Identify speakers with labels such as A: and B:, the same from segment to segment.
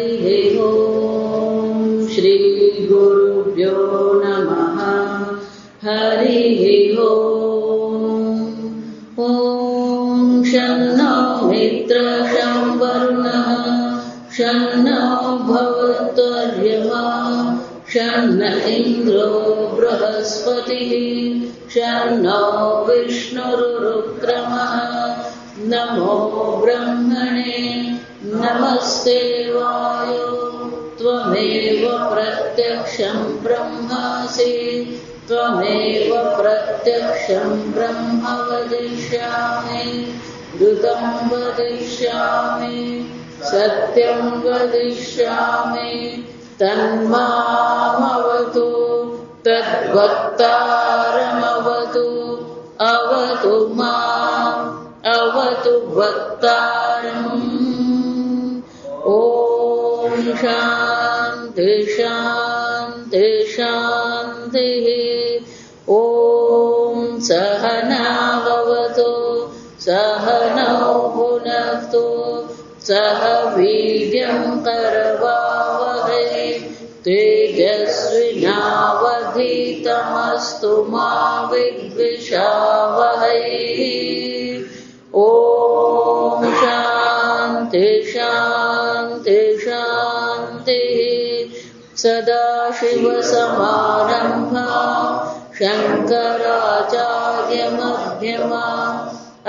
A: हरिः ओम् श्री गुरुभ्यो नमः। हरिः ओम्। ॐ शन्नो मित्रः शं वरुणः शं नो भवत्वर्यमा शन्न इन्द्रो बृहस्पतिः शन्नो विष्णुरुक्रमः। नमो ब्रह्मणे नमस्ते वायो त्वमेव प्रत्यक्षं ब्रह्मासि त्वमेव प्रत्यक्षं ब्रह्म वदिष्यामि ऋतं वदिष्यामि सत्यं वदिष्यामि तन्मामवतु तद्वक्तारमवतु अवतु माम् अवतु वक्तारम्। ॐ शान्ति शान्ति शान्तिः। ॐ सहनाववतु सहनौ भुनक्तु सह वीर्यं करवावहै तेजस्विनावधीतमस्तु मा विद्विषावहै। ॐ शान्ति शान्ति शान्तिः। सदाशिवसमारम्भाम् शङ्कराचार्यमध्यमाम्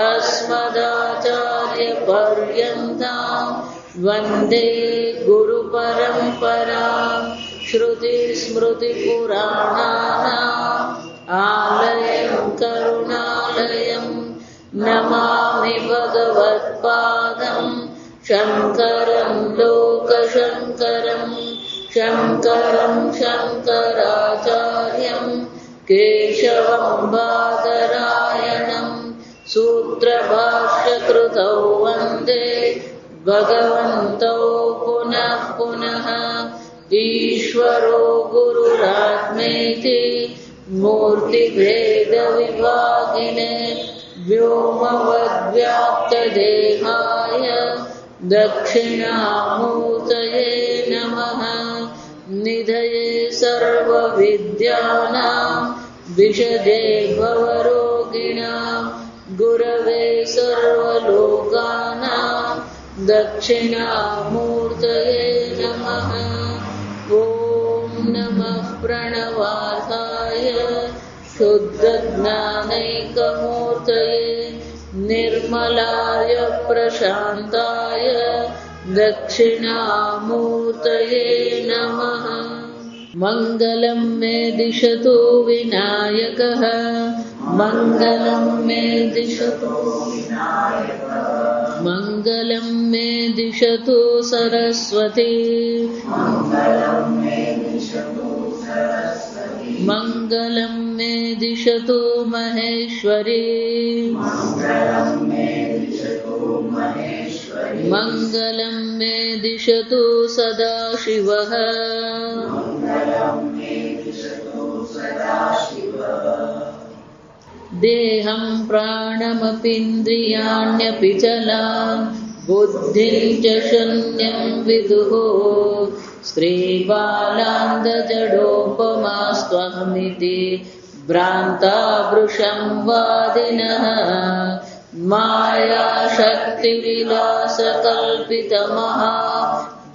A: अस्मदाचार्यपर्यन्ताम् वन्दे गुरुपरम्पराम्। श्रुतिस्मृतिपुराणानाम् आलयं करुणालयं नमामि भगवत्पादं शङ्करं लोकशङ्करं शङ्करं शङ्कराचार्यं केशवं बादरायणं सूत्रभाष्यकृतौ वन्दे भगवन्तौ पुनः पुनः। ईश्वरो गुरुरात्मेति मूर्तिभेदविभागिने व्योमवद्व्याप्तदेहाय दक्षिणामूर्तये नमः। निधये सर्वविद्यानां विशदे भवरोगिणां गुरवे सर्वलोकानां दक्षिणामूर्तये नमः। ॐ नमः प्रणवार्थाय शुद्धज्ञानैकमूर्तये निर्मलाय प्रशान्ताय दक्षिणामूर्तये नमः। मङ्गलं मे दिशतु विनायकः मङ्गलं मे दिशतु विनायकः मङ्गलं मे दिशतु सरस्वती मङ्गलं मे दिशतु सरस्वती मङ्गलं मे दिशतु महेश्वरी मङ्गलं मे दिशतु महेश्वरी मङ्गलं मे दिशतु सदाशिवः मङ्गलं मे दिशतु सदाशिवः। देहं प्राणमपीन्द्रियाण्यपि चलान् बुद्धिं च शून्यं विदुः स्त्रीबालान्दजडोपमास्त्वहमिति भ्रान्ता वृषं वादिनः। मायाशक्तिविलासकल्पितमहा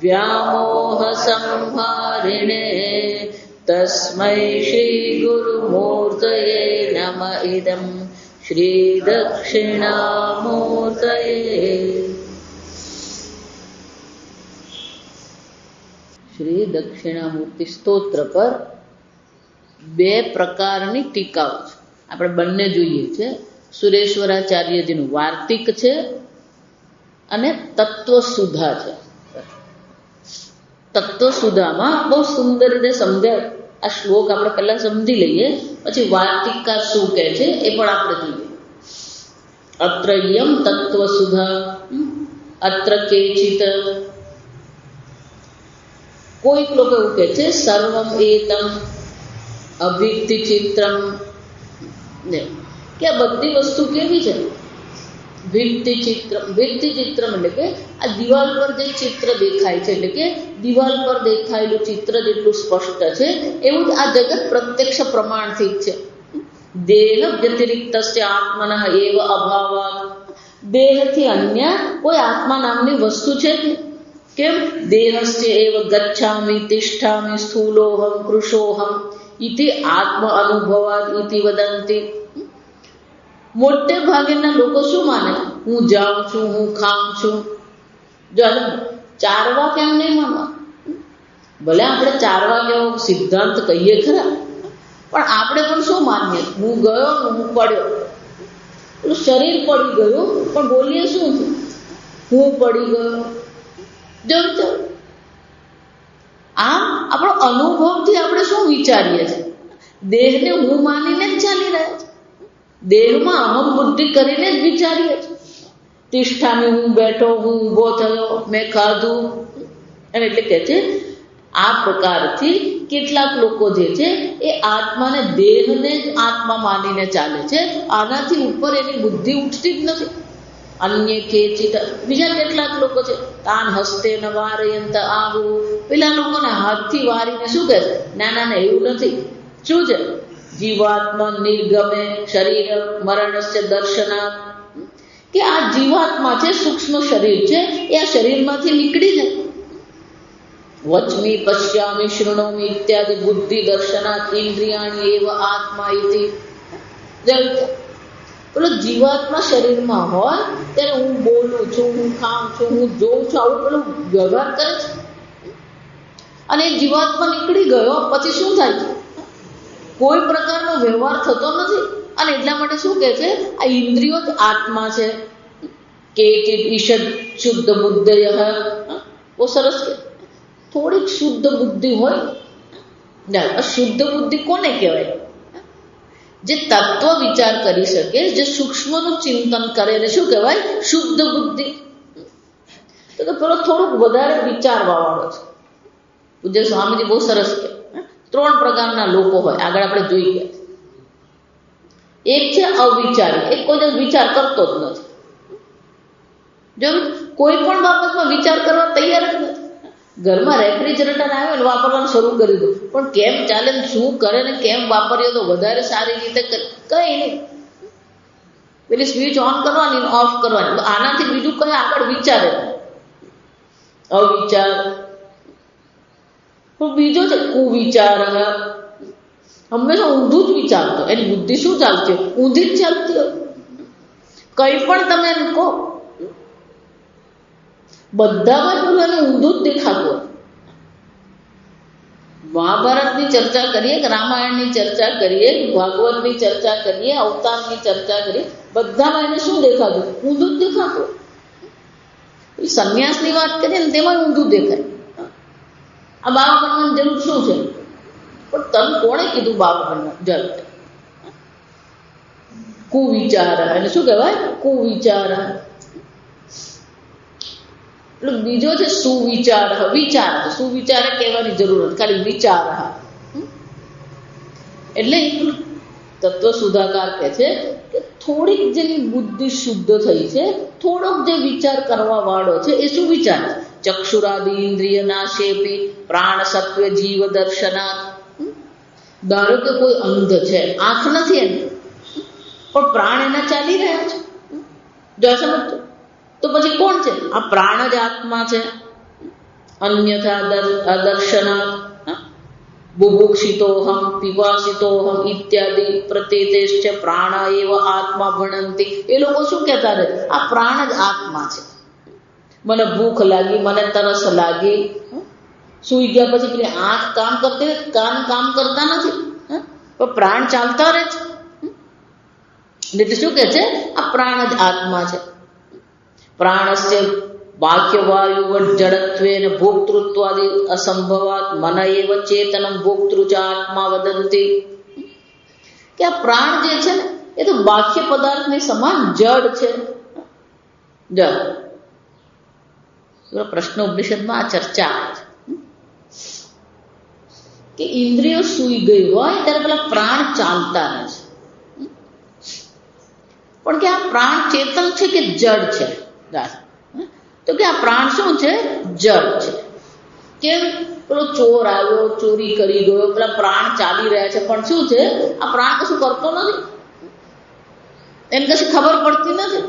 A: व्यामोहसंहारिणे तस्मै श्रीगुरुमूर्तये नम इदं श्रीदक्षिणामूर्तये। શ્રી દક્ષિણામૂર્તિ સ્તોત્ર પર બે પ્રકારની ટીકાઓ છે. આપણે બંને જોઈએ છે. સુરેશ્વરાચાર્યજીનું વાર્તિક છે અને તત્વસુધા છે. તત્વસુધામાં બહુ સુંદર રીતે સમજાય. આ શ્લોક આપણે પહેલા સમજી લઈએ, પછી વાર્તિકા શું કહે છે એ પણ આપણે જોઈએ. અત્રયમ તત્વસુધા અત્ર કેચિત. કોઈક લોકો એવું કહે છે સર્વમ એતમ અભિક્તિ ચિત્રમ, કે આ બધી વસ્તુ કેવી છે ભિત્તિચિત્રમ એટલે કે આ દિવાલ પર જે ચિત્ર દેખાય છે, એટલે કે દિવાલ પર દેખાયેલું ચિત્ર જેટલું સ્પષ્ટ છે એવું જ આ જગત પ્રત્યક્ષ પ્રમાણથી જ છે. દેહ વ્યતિરિક્તસ્ય આત્મનઃ એવ અભાવાત, દેહથી અન્ય કોઈ આત્મા નામની વસ્તુ છે કે કેમ? દેહસ્ય એવ ગચ્છામિ તિષ્ઠામિ સ્થૂલોહમ કૃશોહમ ઇતિ આત્મ અનુભવાત ઇતિ વદંતિ. મોટે ભાગેના લોકો શું માને? હું જાઉં છું, હું ખાઉં છું. જો ચારવા કેમ નહીં માનવા? ભલે આપણે ચારવા કેવો સિદ્ધાંત કહીએ ખરા, પણ આપણે પણ શું માનીએ? હું ગયો ને હું પડ્યો. પેલું શરીર પડી ગયું પણ બોલીએ શું છે? હું પડી ગયો. જો આમ આપણો અનુભવથી આપણે શું વિચારીએ છીએ? દેહને હું માનીને જ ચાલી રહ્યા છે. દેહમાં અહમ બુદ્ધિ કરીને જ વિચારીએ છીએ. તિષ્ઠામી, હું બેઠો, હું ઊભો થયો, મેં ખાધું. અને એટલે કે છે આ પ્રકારથી કેટલાક લોકો જે છે એ આત્માને, દેહને જ આત્મા માનીને ચાલે છે. આનાથી ઉપર એની બુદ્ધિ ઉઠતી જ નથી. અન્ય કેચિત, બીજા કેટલાક લોકો છે તાન હસ્તે ન વારયંત આવું, પેલા લોકોને હાથથી વારીને શું કહે? ના ના ના, એવું નથી. શું છે? જીવાત્મા નિર્ગમે શરીર મરણસ્ય દર્શનાત, કે આ જીવાત્મા છે, સૂક્ષ્મ શરીર છે, એ આ શરીરમાંથી નીકળી જાય. વચમી પશ્યામી શૃણોમી ઇત્યાદિ બુદ્ધિ દર્શનાત ઇન્દ્રિયાણી એવ આત્મા ઇતિ. પેલો જીવાત્મા શરીરમાં હોય ત્યારે હું બોલું છું, હું ખાઉં છું, હું જોઉં છું, આવું પેલું વ્યવહાર કરે છે. અને જીવાત્મા નીકળી ગયો પછી શું થાય છે? કોઈ પ્રકારનો વ્યવહાર થતો નથી. અને એટલા માટે શું કહે છે? આ ઇન્દ્રિયો જ આત્મા છે. કે ઈષદ શુદ્ધ બુદ્ધય, બહુ સરસ કે થોડીક શુદ્ધ બુદ્ધિ હોય. શુદ્ધ બુદ્ધિ કોને કહેવાય? જે તત્વ વિચાર કરી શકે, જે સૂક્ષ્મનું ચિંતન કરે એને શું કહેવાય? શુદ્ધ બુદ્ધિ. તો પેલો થોડુંક વધારે વિચારવા વાળો છે. પૂજ્ય સ્વામીજી બહુ સરસ કે 3 પ્રકારના લોકો હોય, આગળ આપણે જોઈ ગયા. એક છે અવિચારી, એક કોઈ વિચાર કરતો જ નથી. જો કોઈ પણ બાબતમાં વિચાર કરવા તૈયાર જ નથી. ઘરમાં રેફ્રિજરેટર આવે ને વાપરવાનું શરૂ કરી દો, પણ કેમ ચાલે ને શું કરે ને કેમ વાપરીએ તો વધારે સારી રીતે કઈ નહીં. પેલી સ્વિચ ઓન કરવાની, ઓફ કરવાની, આનાથી બીજું કઈ આગળ વિચારે. અવિચાર. બીજો છે કુવિચાર, હંમેશા ઊંધું જ વિચારતો. એની બુદ્ધિ શું ચાલતી હોય? ઊંધી જ ચાલતી હોય. કઈ પણ તમે એને કહો, બધામાં જ એને ઊંધું જ દેખાતું હોય. મહાભારતની ચર્ચા કરીએ કે રામાયણની ચર્ચા કરીએ, ભાગવતની ચર્ચા કરીએ, અવતારની ચર્ચા કરીએ, બધામાં એને શું દેખાતું? ઊંધું જ દેખાતું. સંન્યાસની વાત કરીએ ને તેમાં ઊંધું દેખાય. આ બાવા બનવાની જરૂર શું છે? પણ તમે કોણે કીધું બાવા બનવા જરૂર? કુવિચાર. એને શું કહેવાય? કુવિચાર. એટલે બીજો છે સુવિચાર. વિચાર. સુવિચાર કહેવાની જરૂર નથી, ખાલી વિચાર. એટલે તત્વ સુધાકાર કહે છે કે થોડીક જેની બુદ્ધિ શુદ્ધ થઈ છે, થોડોક જે વિચાર કરવા વાળો છે એ શું વિચાર? ચક્ષુરાદિ ઇન્દ્રિય નાશેપી પ્રાણ સત્વ જીવ દર્શનાત. ધારો કે કોઈ અંધ છે, આંખ નથી એને, પણ પ્રાણ એના ચાલી રહ્યા છે. જો સમજતો તો પછી કોણ છે? આ પ્રાણ જ આત્મા છે. અન્યથા અદર્શનાત બુભુક્ષિતોહમ પિપાસિતોહમ ઇત્યાદિ પ્રત્યેતેશ્ચ પ્રાણ એવ આત્મા ભણંતી. એ લોકો શું કહેતા રહે? આ પ્રાણ જ આત્મા છે. મને ભૂખ લાગી, મને તરસ લાગી, સુઈ ગયા પછી પેલી આંખ કામ કરતી, કાન કામ કરતા નથી, પણ પ્રાણ ચાલતા રહે છે. એટલે શું કહે છે? આ પ્રાણ જ આત્મા છે. પ્રાણસ્ય બાહ્યવાયુ જડત્વેન ભોક્તૃત્વાદિ અસંભવાત મન એવ ચેતનમ ભોક્તૃ ચ આત્મા વદંતી. કે આ પ્રાણ જે છે ને એ તો બાહ્ય પદાર્થની સમાન જડ છે. જડ પ્રશ્ન ઉપનિષદમાં આ ચર્ચા આવે છે કે ઇન્દ્રિયો સૂઈ ગઈ હોય ત્યારે પેલા પ્રાણ ચાલતા રહે છે. પણ કે આ પ્રાણ ચેતન છે કે જડ છે? તો કે આ પ્રાણ શું છે? જડ છે. કેમ? પેલો ચોર આવ્યો, ચોરી કરી ગયો, પેલા પ્રાણ ચાલી રહ્યા છે, પણ શું છે? આ પ્રાણ કશું કરતો નથી, એને કશી ખબર પડતી નથી.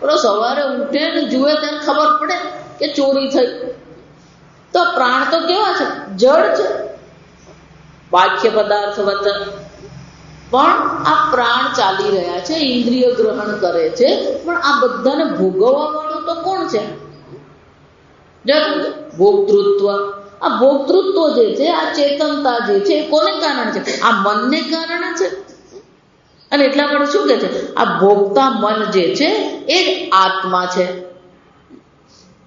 A: પેલો સવારે ઉઠે ને જુએ ત્યારે ખબર પડે કે ચોરી થઈ. તો પ્રાણ તો કેવા છે? જડ છે, બાહ્ય પદાર્થ વત. પણ આ પ્રાણ ચાલી રહ્યા છે, ઇન્દ્રિય ગ્રહણ કરે છે, પણ આ બધાને ભોગવવા વાળું તો કોણ છે? ભોક્તૃત્વ. આ ભોક્તૃત્વ જે છે, આ ચેતનતા જે છે, કોને કારણે છે? આ મનને કારણે છે. અને એટલા માટે શું કે છે? આ ભોગતા મન જે છે એ જ આત્મા છે.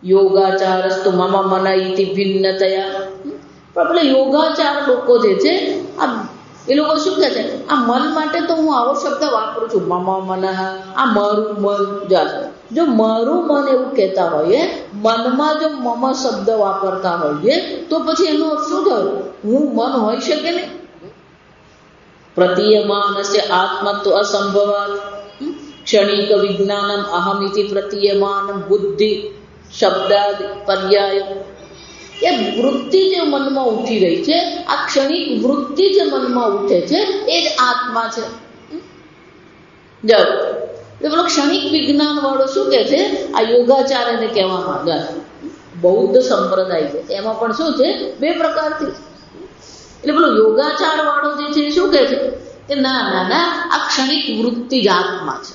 A: યોગાચારસ્તુ મમ મન ઇતિ ભિન્નતયા. પણ પેલા યોગાચાર લોકો જે છે, એ લોકો શું કહે છે? આ મન માટે તો હું આવો શબ્દ વાપરું છું, મમ મન, આ મારું મન. જો મારું મન એવું કહેતા હોઈએ, મનમાં જો મમ શબ્દ વાપરતા હોઈએ, તો પછી એનો અર્થ શું થયો? હું મન હોઈ શકે નહીં. પ્રતીયમાનસ્ય આત્મત્વ અસંભવાત ક્ષણિક વિજ્ઞાનમ અહમિતિ પ્રતીયમાન બુદ્ધિ શબ્દાદ પર્યાય. એ વૃત્તિ જે મનમાં ઉઠી રહી છે, આ ક્ષણિક વૃત્તિ જે મનમાં ઉઠે છે, એ જ આત્મા છે. પેલો ક્ષણિક વિજ્ઞાન વાળો શું કે છે? આ યોગાચાર એને કહેવા માંગે. બૌદ્ધ સંપ્રદાય છે, એમાં પણ શું છે? બે પ્રકારથી. એટલે પેલો યોગાચાર વાળો જે છે એ શું કહે છે? કે ના ના ના, આ ક્ષણિક વૃત્તિ જ આત્મા છે.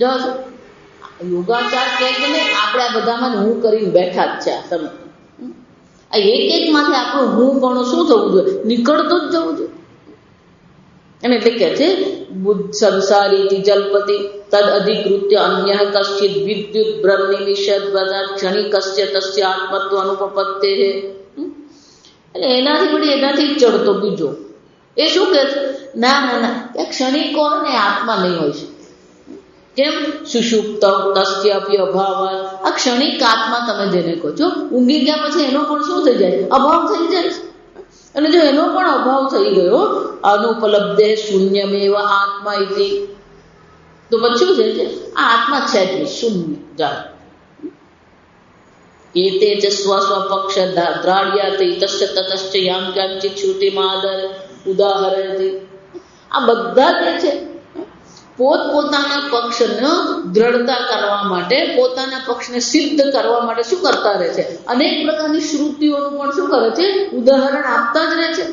A: જો યોગાચાર કહે કે નહીં, આપણે આ બધામાં હું કરીને બેઠા જ છે. તમે આ એક માંથી આપણું હું પણ શું થવું જોઈએ? નીકળતું જ જવું જોઈએ. અને એટલે કે છે બુદ્ધ સંસારી જલપતિ તદ અધિકૃત્ય અન્ય કશ્ચિત વિદ્યુત બ્રહ્મનિમિષદ બધા ક્ષણિકસ્ય તસ્ય આત્મત્વ અનુપપત્તે હે. એટલે એનાથી વળી એનાથી જ ચડતો બીજો એ શું કહે છે? ના ના ના, એ ક્ષણિક હોય ને આત્મા નહીં હોય છે. કેમ? સુષુપ્ત તસ્ય અપી અભાવ. આ ક્ષણિક આત્મા તમે જેને કહો છો, ઊંઘી ગયા પછી એનો પણ શું થઈ જાય? અભાવ થઈ જાય છે. અને જો એનો પણ અભાવ થઈ ગયો, અનુપલબ્ધે શૂન્યમેવ આત્મા ઇતિ, તો પછી શું થાય છે? આ આત્મા છે જ શૂન્ય. જાણ એતે ચ સ્વ સ્વપક્ષ દ્રાડ્યાતિ તસ્ય તતશ્ચ યામ કાંચિત શ્રુતિમાદર ઉદાહરણથી. આ બધા જે છે પોતપોતાના પક્ષને દ્રઢતા કરવા માટે, પોતાના પક્ષને સિદ્ધ કરવા માટે શું કરતા રહે છે? અનેક પ્રકારની શ્રુતિઓનું પણ શું કરે છે? ઉદાહરણ આપતા જ રહે છે.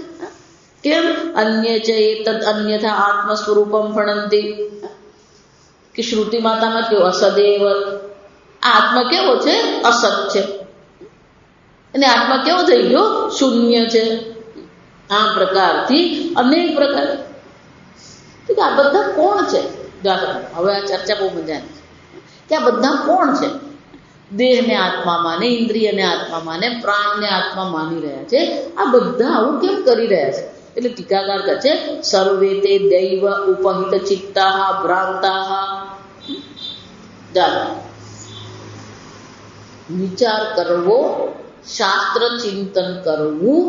A: કેમ? અન્ય છે એતદ અન્યથા આત્મ સ્વરૂપમ ફણંતિ. કે શ્રુતિ માતામાં કેવો? અસદેવ. આત્મા કેવો છે? અસત છે. અને આત્મા કેવો થઈ ગયો? શૂન્ય છે. આ પ્રકારથી અનેક પ્રકાર. આ બધા કોણ છે? હવે આ ચર્ચા બહુ મજાની છે કે આ બધા કોણ છે? દેહને આત્મા માને, ઇન્દ્રિયને આત્મા માને, પ્રાણને આત્મા માની રહ્યા છે. આ બધા આવું કેમ કરી રહ્યા છે? એટલે ટીકાકાર કહે છે સર્વે તે દૈવ ઉપહિત ચિત્તા ભ્રાંતા. વિચાર કરવો, શાસ્ત્ર ચિંતન કરવું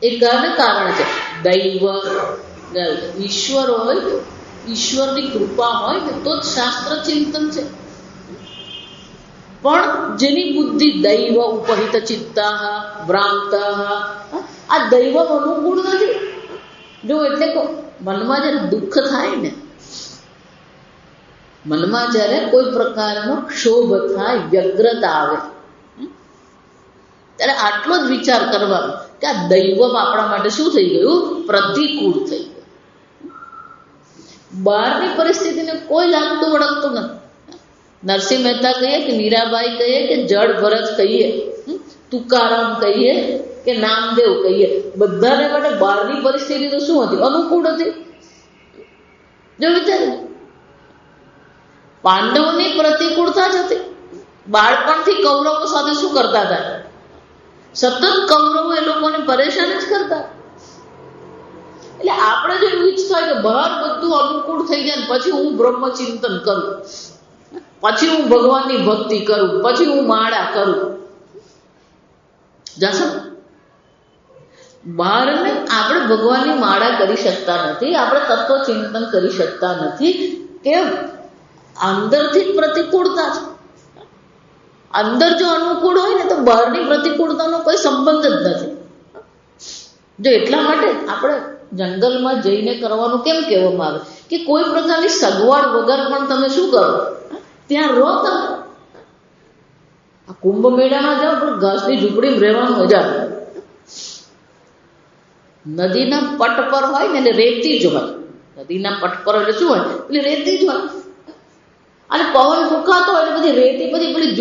A: એ કાને કારણે છે? દૈવ, ઈશ્વર હોય, ઈશ્વરની કૃપા હોય ને તો જ શાસ્ત્ર ચિંતન છે. પણ જેની બુદ્ધિ દૈવ ઉપહિત ચિત્તા ભ્રાંતા, આ દૈવ અનુકૂળ નથી. જો એટલે મનમાં જ્યારે દુઃખ થાય ને, મનમાં જ્યારે કોઈ પ્રકારનો ક્ષોભ થાય, વ્યગ્રતા આવે, ત્યારે આટલો જ વિચાર કરવાનો કે આ દૈવ આપણા માટે શું થઈ ગયું? પ્રતિકૂળ થઈ ગયું. બહારની પરિસ્થિતિને કોઈ લાગતું વળગતું નથી. નરસિંહ મહેતા કહીએ કે મીરાબાઈ કહીએ કે જડ ભરત કહીએ, તુકારામ કહીએ કે નામદેવ કહીએ, બધાને માટે બહારની પરિસ્થિતિ તો શું હતી? અનુકૂળ હતી. જો વિચાર, પાંડવોની પ્રતિકૂળતા જ હતી. બાળપણથી કૌરવો સાથે શું કરતા હતા? સતત કૌરવો એ લોકોને પરેશાન જ કરતા. એટલે આપણે જો એવું ઈચ્છતા હોય કે બહાર બધું અનુકૂળ થઈ જાય ને પછી હું બ્રહ્મચિંતન કરું, પછી હું ભગવાનની ભક્તિ કરું, પછી હું માળા કરું, જશો બહારને આપણે ભગવાનની માળા કરી શકતા નથી, આપણે તત્વચિંતન કરી શકતા નથી. કેમ? અંદરથી જ પ્રતિકૂળતા છે. અંદર જો અનુકૂળ હોય ને તો બહારની પ્રતિકૂળતાનો કોઈ સંબંધ જ નથી. જો એટલા માટે આપણે જંગલમાં જઈને કરવાનું કેમ કહેવામાં આવે કે કોઈ પ્રકારની સગવડ વગર પણ તમે શું કરો, ત્યાં રહો. તમે આ કુંભ મેળામાં જાઓ પણ ઘાસની ઝૂંપડીમાં રહેવાનું મજા આવે. નદીના પટ પર હોય ને એટલે રેતી જ હોય. નદીના પટ પર એટલે શું હોય? એટલે રેતી જ હોય. અને પવન ફૂંકાતો હોય એટલે બધી રેતી પછી પેલી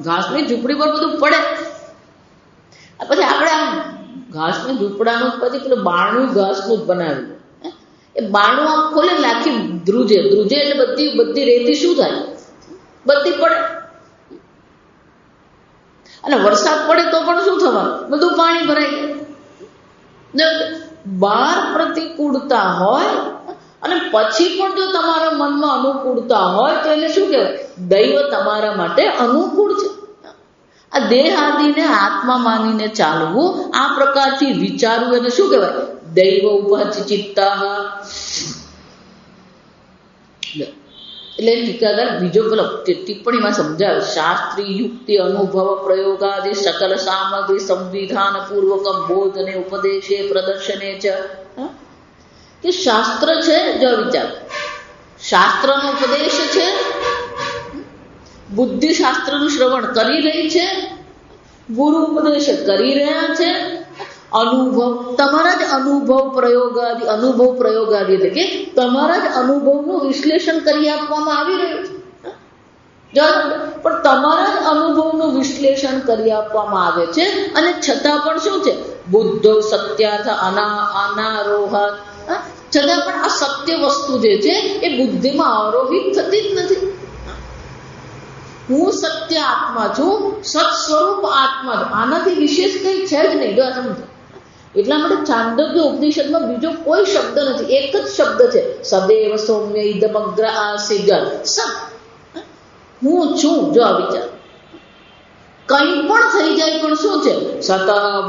A: ઘાસની ઝૂંપડી પર બધું પડે. પછી આપણે આમ ઘાસની ઝૂંપડાનું પછી પેલું બારણું ઘાસનું જ બનાવ્યું. એ બારણું આમ ખોલે ને આખી ધ્રુજે એટલે બધી રેતી શું થાય? બધી પડે. અને વરસાદ પડે તો પણ શું થવાનું? બધું પાણી ભરાઈ જાય. બહાર પ્રતિકૂળતા હોય અને પછી પણ જો તમારા મનમાં અનુકૂળતા હોય તો એને શું કહેવાય? દૈવ તમારા માટે અનુકૂળ છે. આ દેહ આદિને આત્મા માનીને ચાલવું, આ પ્રકારથી વિચારવું એને શું કહેવાય? દૈવ ઉપચિત્તા. એટલે ટીકાકાર બીજો પેલો ટિપ્પણીમાં સમજાવે, શાસ્ત્રી યુક્તિ અનુભવ પ્રયોગાદિ સકલ સામગ્રી સંવિધાન પૂર્વકમ બોધને ઉપદેશે પ્રદર્શને છે. કે શાસ્ત્ર છે, જો વિચાર, શાસ્ત્રનો ઉપદેશ છે, બુદ્ધિ શાસ્ત્રનું શ્રવણ કરી રહી છે, ગુરુ ઉપદેશ કરી રહ્યા છે, અનુભવ તમારા જ અનુભવ પ્રયોગાદિ એટલે કે તમારા જ અનુભવનું વિશ્લેષણ કરી આપવામાં આવી રહ્યું છે. પણ તમારા જ અનુભવનું વિશ્લેષણ કરી આપવામાં આવે છે અને છતાં પણ શું છે? બુદ્ધો સત્યાર્થ અનારોહત, છતાં પણ આ સત્ય વસ્તુ જે છે એ બુદ્ધિમાં આરોહિત થતી જ નથી. હું સત્ય આત્મા છું, સત સ્વરૂપ આત્મા છું, આનાથી વિશેષ કંઈ છે જ નહીં. જો સમજો, એટલા માટે ચાંદોગ્ય ઉપનિષદમાં બીજો કોઈ શબ્દ નથી, એક જ શબ્દ છે, સદેવ સૌમ્ય ઇદમગ્ર આસિગત. સત હું છું. જો આ વિચાર કંઈ પણ થઈ જાય પણ શું છે? સત ભાવ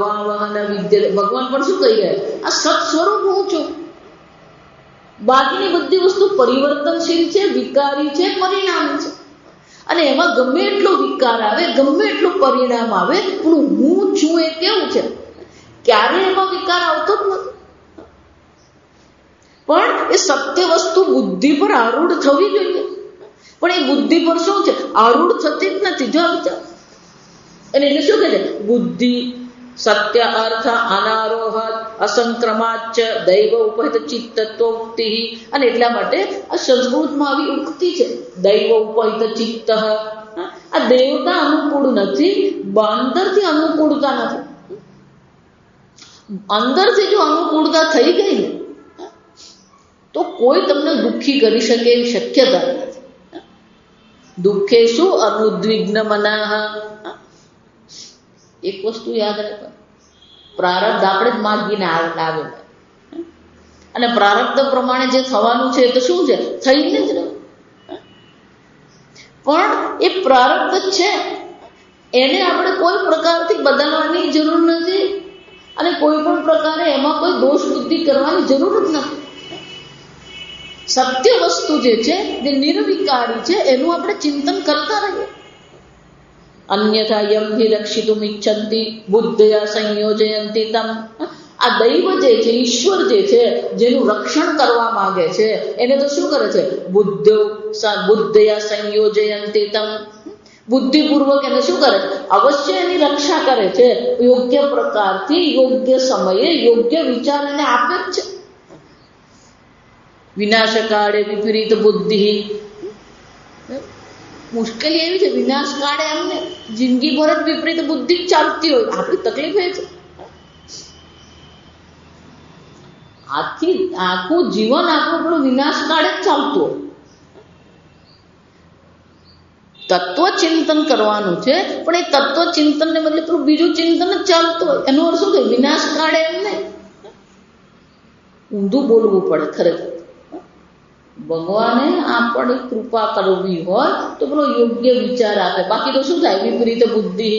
A: વિદ્ય. ભગવાન પણ શું કહી રહ્યા? આ સત સ્વરૂપ હું છું. બાકીની બધી વસ્તુ પરિવર્તનશીલ છે, વિકારી છે, પરિણામી છે. અને એમાં ગમે એટલો વિકાર આવે, ગમે એટલું પરિણામ આવે, પણ હું છું એ કેવું છે? ક્યારે એમાં વિકાર આવતો જ નથી. પણ એ સત્ય વસ્તુ બુદ્ધિ પર આરૂઢ થવી જોઈએ, પણ એ બુદ્ધિ પર શું છે? આરૂઢ થતી જ નથી. જો વિચાર, અને એટલે શું કહે છે? બુદ્ધિ સત્ય અર્થ અનારોહત અસંક્રમાચ દૈવ ઉપહિત ચિત્તત્વોક્તિ. અને એટલા માટે આ સંસ્કૃતમાં આવી ઉક્તિ છે, દૈવ ઉપહિત ચિત્ત. આ દેવતા અનુકૂળ નથી, અંદરથી અનુકૂળતા નથી. અંદરથી જો અનુકૂળતા થઈ ગઈ ને તો કોઈ તમને દુઃખી કરી શકે એવી શક્યતા નથી. દુઃખે શું? અનુદ્વિગ્ન મનાહ. એક વસ્તુ યાદ રાખો, પ્રારબ્ધ આપણે જ માગીને આવે અને પ્રારબ્ધ પ્રમાણે જે થવાનું છે એ તો શું છે? થઈને જ રહે. પણ એ પ્રારબ્ધ છે, એને આપણે કોઈ પ્રકારથી બદલવાની જરૂર નથી અને કોઈ પણ પ્રકારે એમાં કોઈ દોષ બુદ્ધિ કરવાની જરૂર જ નથી. સત્ય વસ્તુ જે છે જે નિર્વિકારી છે એનું આપણે ચિંતન કરતા રહીએ. અન્યથા યમ હિ રક્ષિતુમ ઇચ્છન્તિ બુદ્ધયા સંયોજયંતિ તમ. આ દૈવ જે છે, ઈશ્વર જે છે, જેનું રક્ષણ કરવા માંગે છે એને તો શું કરે છે? બુદ્ધયા સંયોજયંતિ તમ. બુદ્ધિપૂર્વક એને શું કરે? અવશ્ય એની રક્ષા કરે છે. યોગ્ય પ્રકારથી યોગ્ય સમયે યોગ્ય વિચાર એને આપે જ છે. વિનાશકાળે વિપરીત બુદ્ધિ. મુશ્કેલી એવી છે, વિનાશ કાળે એમને જિંદગી ભર જ વિપરીત બુદ્ધિ જ ચાલતી હોય. આપણી તકલીફ એ છે, આખું જીવન આપણું પેલું વિનાશ કાળે જ ચાલતું હોય. તત્વચિંતન કરવાનું છે, પણ એ તત્વચિંતનને બદલે પેલું બીજું ચિંતન જ ચાલતું હોય. એનો અર્થ શું થાય? વિનાશ કાળે એમ નહીં. ઊંધું બોલવું પડે ખરેખર. ભગવાને આપણને કૃપા કરવી હોય તો પેલો યોગ્ય વિચાર આપે, બાકી તો શું થાય? વિપરીત બુદ્ધિ.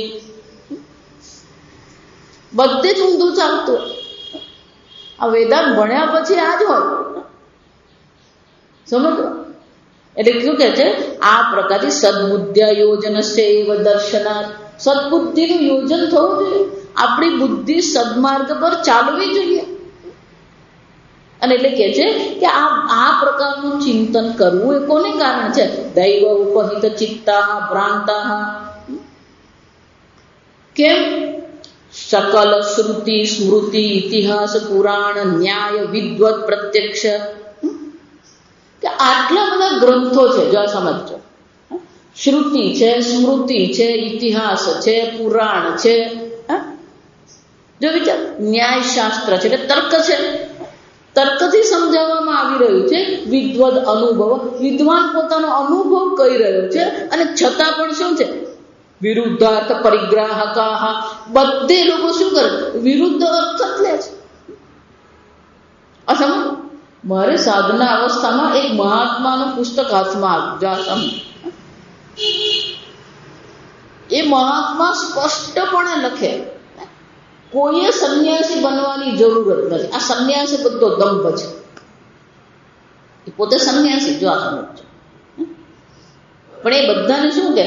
A: બધે જ ઊંધું ચાલતું હોય. આ વેદાંત ભણ્યા પછી આ જ હોય, સમજો. એટલે શું કે છે, આ પ્રકારથી સદબુદ્ધ્યા યોજન સેવ દર્શનાર્થ, સદબુદ્ધિનું યોજન થવું જોઈએ. આપણી બુદ્ધિ સદમાર્ગ પર ચાલવી જોઈએ. અને એટલે કે છે કે આ પ્રકારનું ચિંતન કરવું એ કોને કારણ છે? દૈવ ઉપહિત ચિત્તા ભ્રાંતા. કેમ? સકલ શ્રુતિ સ્મૃતિ ઇતિહાસ પુરાણ ન્યાય વિદ્વત પ્રત્યક્ષ, કે આટલા બધા ગ્રંથો છે. જો સમજો, શ્રુતિ છે, સ્મૃતિ છે, ઇતિહાસ છે, પુરાણ છે, જો વિચાર, ન્યાય શાસ્ત્ર છે એટલે તર્ક છે. તર્કથી સમજાવવામાં આવી રહ્યું છે. વિદ્વદ અનુભવ, વિદ્વાન પોતાનો અનુભવ કહી રહ્યો છે. અને છતાં પણ શું છે? વિરુદ્ધાર્થ પરિગ્રાહકા, બધે લોકો શું કરે? વિરુદ્ધ અર્થ જ લે છે. અસમ મારે સાધના અવસ્થામાં એક મહાત્માનું પુસ્તક હાથમાં આવ્યું. એ મહાત્મા સ્પષ્ટપણે લખે, કોઈએ સંન્યાસી બનવાની જરૂરત નથી. આ સંન્યાસી બધો દંભ છે. એ પોતે સંન્યાસી, જો આ સમજો. પણ એ બધાને શું કે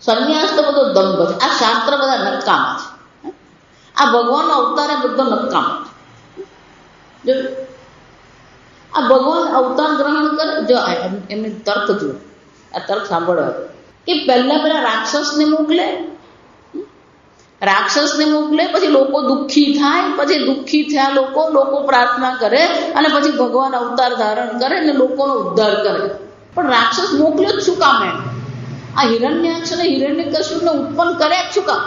A: સંન્યાસ તો બધો દંભ છે. આ શાસ્ત્ર બધા નકામા છે. આ ભગવાનનો અવતાર બધો નકામો છે. જો આ ભગવાન અવતાર ગ્રહણ કરે, જો એમને તર્ક જુઓ, આ તર્ક સાંભળવા, કે પહેલા રાક્ષસને મોકલે, પછી લોકો દુઃખી થાય, પછી દુઃખી થયા લોકો પ્રાર્થના કરે, અને પછી ભગવાન અવતાર ધારણ કરે અને લોકોનો ઉદ્ધાર કરે. પણ રાક્ષસ મોકલ્યો જ શું કામ? એને આ હિરણ્યાક્ષ અને હિરણ્યકશ્યપને ઉત્પન્ન કરે જ શું કામ?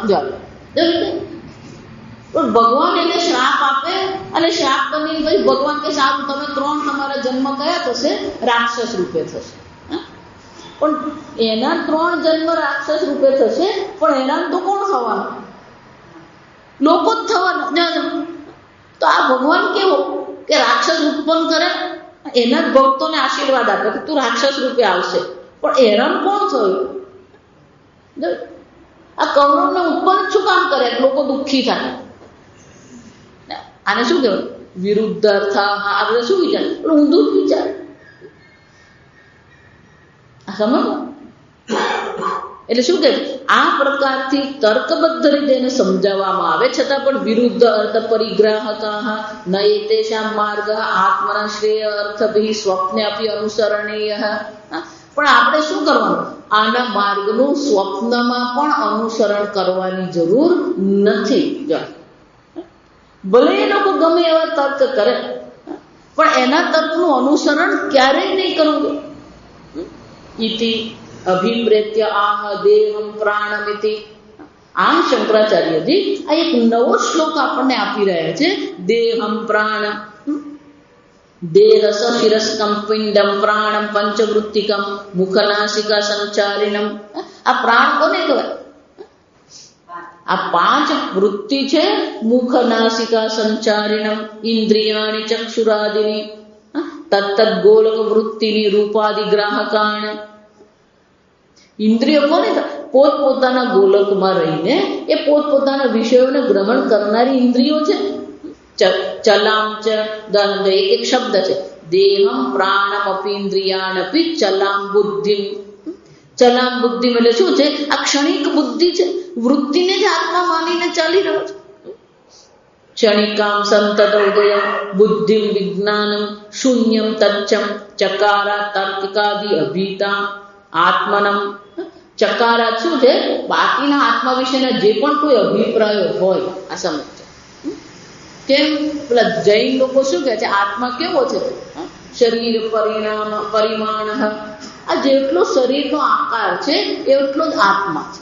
A: પણ ભગવાન એને શ્રાપ આપે, અને શ્રાપ બની પછી ભગવાન કે સારું, તમે 3 તમારા જન્મ કયા થશે? રાક્ષસ રૂપે થશે. પણ એના 3 જન્મ રાક્ષસ રૂપે થશે, પણ એના તો કોણ થવાનું? લોકો જ થવાના. તો આ ભગવાન કેવો કે રાક્ષસ ઉત્પન્ન કરે, એના જ ભક્તોને આશીર્વાદ આપે કે તું રાક્ષસ રૂપે આવશે. પણ હેરાન કોણ થયું? આ કૌરવને ઉત્પન્ન શું કામ કરે? લોકો દુઃખી થાય. આને શું કહેવાય? વિરુદ્ધ અર્થ. આ બધા શું વિચાર? ઊંધું વિચાર. સમજો. એટલે શું કે આ પ્રકારથી તર્કબદ્ધ રીતે એને સમજાવવામાં આવે, છતાં પણ વિરુદ્ધ અર્થ પરિગ્રાહકા નયે તેષાં માર્ગ આત્મના શ્રેય અર્થભિ સ્વપ્ને અપી અનુસરણીય. પણ આપણે શું કરવાનું? આના માર્ગનું સ્વપ્નમાં પણ અનુસરણ કરવાની જરૂર નથી. ભલે એ લોકો ગમે એવા તર્ક કરે, પણ એના તર્કનું અનુસરણ ક્યારેય નહીં કરવું. ઇતિ અભિપ્રેત્ય આહ દેહમ પ્રાણમિતિ. આમ શંકરાચાર્યજી આ એક નવો શ્લોક આપણને આપી રહ્યા છે. દેહમ પ્રાણ, દેહસ શિરસ્કમ પિંડમ પ્રાણમ પંચવૃત્તિકમ મુખનાસિકા સંચારિણમ. આ પ્રાણ કોને કહેવાય? આ 5 વૃત્તિ છે. મુખનાસિકા સંચારિણમ ઇન્દ્રિયાણી ચક્ષુરાદિની તત્ત ગોલક વૃત્તિની રૂપાદિ ગ્રાહકાણ. ઇન્દ્રિયો કોને? પોતપોતાના ગોલકમાં રહીને એ પોતપોતાના વિષયોને ગ્રહણ કરનારી ઇન્દ્રિયો છે. ચલામ ચ, એક શબ્દ છે. દેહમ પ્રાણમ અપી ઇન્દ્રિયાણપી ચલામ બુદ્ધિમ. ચલામ બુદ્ધિ એટલે શું છે? આ ક્ષણિક બુદ્ધિ છે. વૃત્તિને જ આત્મા માનીને ચાલી રહ્યો છે. ક્ષણિકામ સંતદોદય બુદ્ધિમ વિજ્ઞાનમ શૂન્યમ તચ્છમ ચકારા તર્કિકાદિ અભીતા આત્મનમ. ચકારા શું છે? બાકીના આત્મા વિશેના જે પણ કોઈ અભિપ્રાયો હોય, આ સમજ. કેમ પેલા જૈન લોકો શું કહે છે? આત્મા કેવો છે? શરીર પરિમાણ. આ જેટલો શરીરનો આકાર છે એટલો જ આત્મા છે.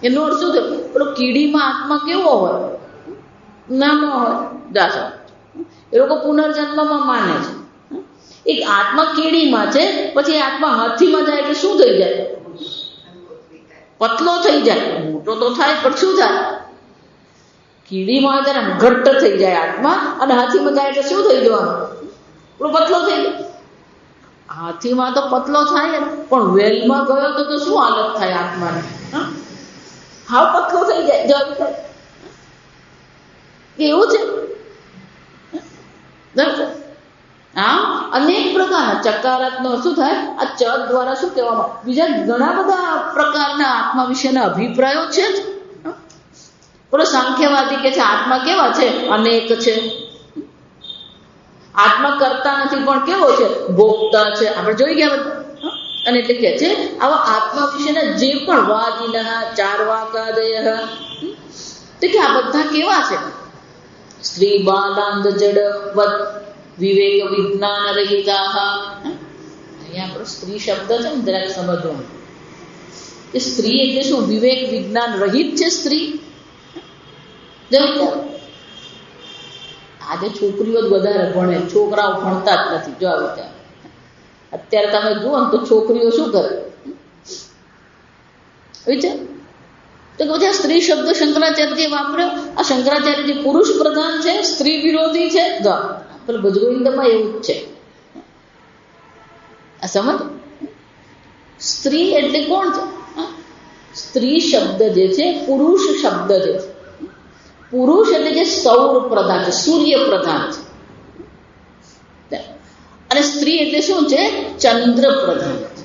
A: એનો અર્થ શું છે? પેલો કીડીમાં આત્મા કેવો હોય? નાનો હોય. દાસા એ લોકો પુનર્જન્મમાં માને છે. એક આત્મા કીડીમાં છે, પછી આત્મા હાથીમાં જાય એટલે શું થઈ જાય? પતલો થઈ જાય. મોટો તો થાય, પણ શું થાય? કીડીમાં હોય ત્યારે ઘટ્ટ થઈ જાય આત્મા, અને હાથીમાં જાય એટલે શું થઈ જવાનું? પતલો થઈ જાય. હાથીમાં તો પતલો થાય, પણ વેલમાં ગયો તો શું હાલત થાય આત્માને? હાવ પતલો થઈ જાય. એવું છે. આમ અનેક પ્રકારના ચકારાત્મક શું થાય, આ ચ દ્વારા શું કહેવામાં, બીજા ઘણા બધા પ્રકારના આત્મા વિશેના અભિપ્રાયો છે જ. બોલો સાંખ્યવાદી કે છે આત્મા કેવા છે, અનેક છે. આત્મા કરતા નથી પણ કેવો છે, ભોગતા છે. આપણે જોઈ ગયા બધા. અને એટલે કે છે આવા આત્મા વિશેના જે પણ વાદિનઃ ચાર્વાકાદય, તો કે આ બધા કેવા છે, સ્ત્રી બાલાંદ જડવત વિવેક વિજ્ઞાન રહિતા. અહીંયા આપણો સ્ત્રી શબ્દ છે ને જરાક સમજવાનું. કે સ્ત્રી એટલે શું, વિવેક વિજ્ઞાન રહિત છે સ્ત્રી. આજે છોકરીઓ જ વધારે ભણે, છોકરાઓ ભણતા જ નથી. જો આ વિચાર અત્યારે તમે જુઓ ને તો છોકરીઓ શું કરે વિચાર. તો કે આ સ્ત્રી શબ્દ શંકરાચાર્ય વાપર્યો. આ શંકરાચાર્યજી પુરુષ પ્રધાન છે, સ્ત્રી વિરોધી છે. પેલું ભજગોવિંદમાં એવું જ છે. આ સમજ. સ્ત્રી એટલે કોણ છે, સ્ત્રી શબ્દ જે છે પુરુષ શબ્દ જે છે. પુરુષ એટલે જે સૌર પ્રધાન છે, સૂર્ય પ્રધાન છે. અને સ્ત્રી એટલે શું છે, ચંદ્ર પ્રધાન છે.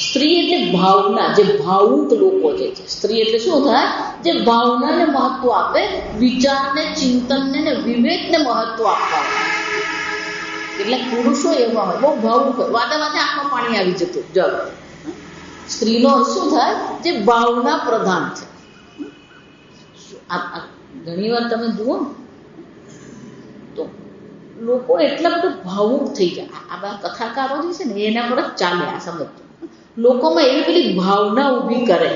A: સ્ત્રી એટલે ભાવના, જે ભાવુક લોકો જે છે. સ્ત્રી એટલે શું થાય, જે ભાવનાને મહત્વ આપે, વિચારને, ચિંતનને ને વિવેકને મહત્વ આપવા. એટલે પુરુષો એવા હોય, બહુ ભાવુક હોય, વાતે વાતે આંખમાં પાણી આવી જતું. જો સ્ત્રીનો શું થાય, જે ભાવના પ્રધાન છે. ઘણી વાર તમે જુઓ તો લોકો એટલા બધા ભાવુક થઈ જાય. આ બધા કથાકારો જે છે ને એના પર જ ચાલે. આ સમજ લોકોમાં એવી પેલી ભાવના ઊભી કરે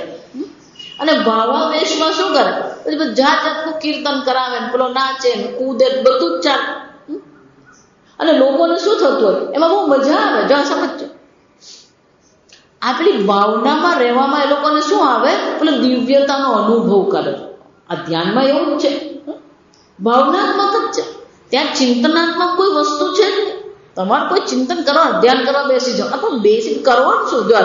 A: અને ભાવાવેશમાં શું કરે, પછી જાત જાતનું કીર્તન કરાવે ને પેલો નાચે ને કૂદે, બધું જ ચાલે. અને લોકોને શું થતું હોય એમાં બહુ મજા આવે. જો સમજો, આ પેલી ભાવનામાં રહેવામાં એ લોકોને શું આવે, પેલો દિવ્યતાનો અનુભવ કરે. આ ધ્યાનમાં એવું જ છે, ભાવનાત્મક જ છે. ત્યાં ચિંતનાત્મક કોઈ વસ્તુ છે જ નહીં. તમારે કોઈ ચિંતન કરવા, ધ્યાન કરવા બેસી જાઓ, આ તો બેસી કરવાનું શું. જો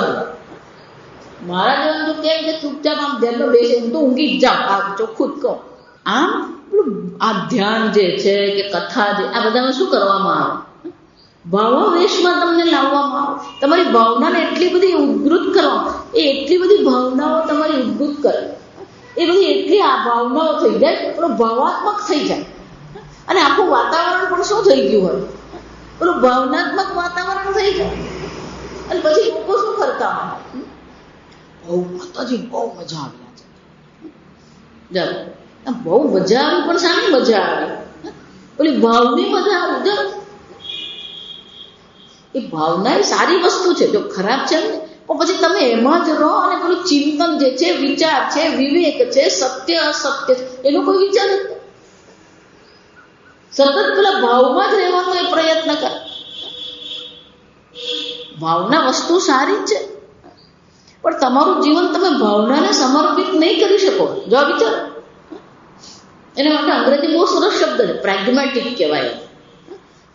A: મારા જવાનું તો કેમ કે ચૂપચાપ આમ ધ્યાનમાં બેસી હું તો ઊંઘી જ જાઉં. આ ચોખ્ખું જ કહું. આમ આ ધ્યાન જે છે કે કથા જે, આ બધામાં શું કરવામાં આવે, ભાવાવેશમાં તમને લાવવામાં આવે. તમારી ભાવનાને એટલી બધી ઉદ્ગૃત કરવામાં, એ એટલી બધી ભાવનાઓ તમારી ઉદ્ગૃત કરે, એ બધી એટલી આ ભાવનાઓ થઈ જાય, પેલો ભાવાત્મક થઈ જાય. અને આખું વાતાવરણ પણ શું થઈ ગયું હોય, પેલું ભાવનાત્મક વાતાવરણ થઈ જાય. અને પછી લોકો શું કરતા હોય, બહુ માતાજી બહુ મજા આવી છે, બહુ મજા આવી. પણ શાની મજા આવી, પેલી ભાવની મજા આવી. એ ભાવના એ સારી વસ્તુ છે, જો ખરાબ છે ને પણ પછી તમે એમાં જ રહો અને પેલું ચિંતન જે છે, વિચાર છે, વિવેક છે, સત્ય અસત્ય છે, એનો કોઈ વિચાર નથી. સતત પેલા ભાવમાં જ રહેવાનો એ પ્રયત્ન કરે. ભાવના વસ્તુ સારી જ છે પણ તમારું જીવન તમે ભાવનાને સમર્પિત નહીં કરી શકો. જો વિચાર, એના માટે અંગ્રેજી બહુ સરસ શબ્દ છે, પ્રેગ્મેટિક કહેવાય.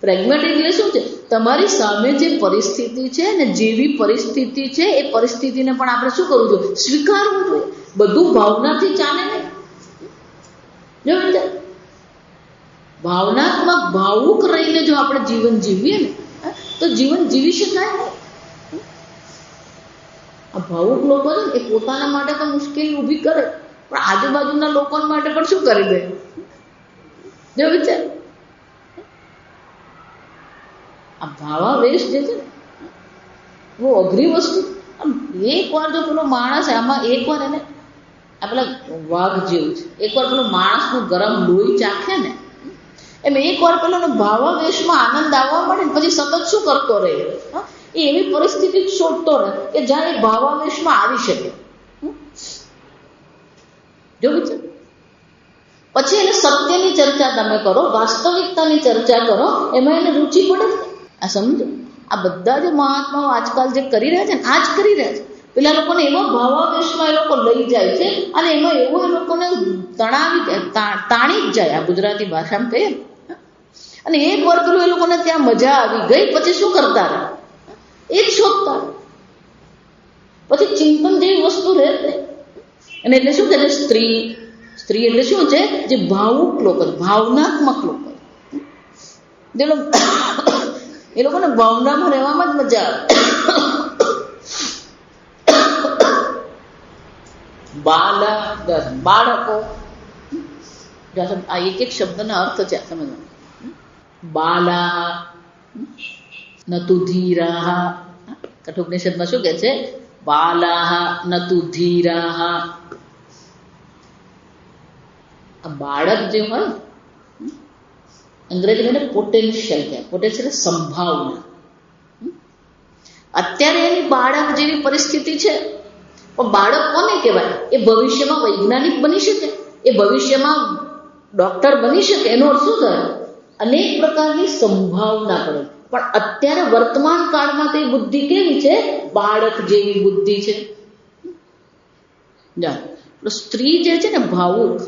A: પ્રેગ્મેટિક એટલે શું છે, તમારી સામે જે પરિસ્થિતિ છે ને, જેવી પરિસ્થિતિ છે એ પરિસ્થિતિને પણ આપણે શું કરવું જોઈએ, સ્વીકારવું જોઈએ. બધું ભાવનાથી ચાલે નહીં. જો ભાવનાત્મક ભાવુક રહીને જો આપણે જીવન જીવીએ ને તો જીવન જીવી શકાય નહીં. આ ભાવુક લોકો છે ને એ પોતાના માટે તો મુશ્કેલી ઊભી કરે પણ આજુબાજુના લોકો માટે પણ શું કરી દે. જો વિચાર, આ ભાવાવેશ જે છે ને બહુ અઘરી વસ્તુ. આમ એકવાર જો પેલો માણસ આમાં એકવાર એને આ પેલા વાઘ જેવું છે, એકવાર પેલો માણસનું ગરમ લોહી ચાખે ને એમ એકવાર પેલો ભાવાવેશમાં આનંદ આવવા મળે ને પછી સતત શું કરતો રહે, એ એવી પરિસ્થિતિ શોધતો રહે કે જ્યાં એ ભાવાવેશમાં આવી શકે. જો વિચાર, પછી એને સત્યની ચર્ચા તમે કરો, વાસ્તવિકતાની ચર્ચા કરો, એમાં એને રુચિ પડે જ. આ સમજો, આ બધા જે મહાત્માઓ આજકાલ જે કરી રહ્યા છે ને, આ જ કરી રહ્યા છે. પેલા લોકોને એવા ભાવાવેશમાં એ લોકો લઈ જાય છે અને એમાં એવો એ લોકોને તણાવી જાય, તાણી જ જાય. આ ગુજરાતી ભાષામાં કહીએ. અને એક વાર પેલું એ લોકોને ત્યાં મજા આવી ગઈ પછી શું કરતા રહે, એ જ શોધતા રહે. પછી ચિંતન જેવી વસ્તુ રહે જ નહીં. અને એટલે શું કહે, સ્ત્રી એટલે શું છે, જે ભાવુક લોકો, ભાવનાત્મક લોકો. એ લોકોને ભાવનામાં રહેવામાં જ મજા આવે. બાળકો, આ એક એક શબ્દના અર્થ છે સમજવાનું. બાલા નતુ ધીરા, કઠોપનિષદમાં શું કહે છે? બાલા નતુ ધીરા. આ બાળક જે હોય, અંગ્રેજીમાં એને પોટેન્શિયલ કહે. પોટેન્શિયલ સંભાવના. અત્યારે એની બાળક જેવી પરિસ્થિતિ છે, પણ બાળક કોને કહેવાય? એ ભવિષ્યમાં વૈજ્ઞાનિક બની શકે, એ ભવિષ્યમાં ડોક્ટર બની શકે. એનો અર્થ શું થાય? અનેક પ્રકારની સંભાવના પડે. પણ અત્યારે વર્તમાન કાળમાં તે બુદ્ધિ કેવી છે? બાળક જેવી બુદ્ધિ છે. સ્ત્રી જે છે ને ભાવુક,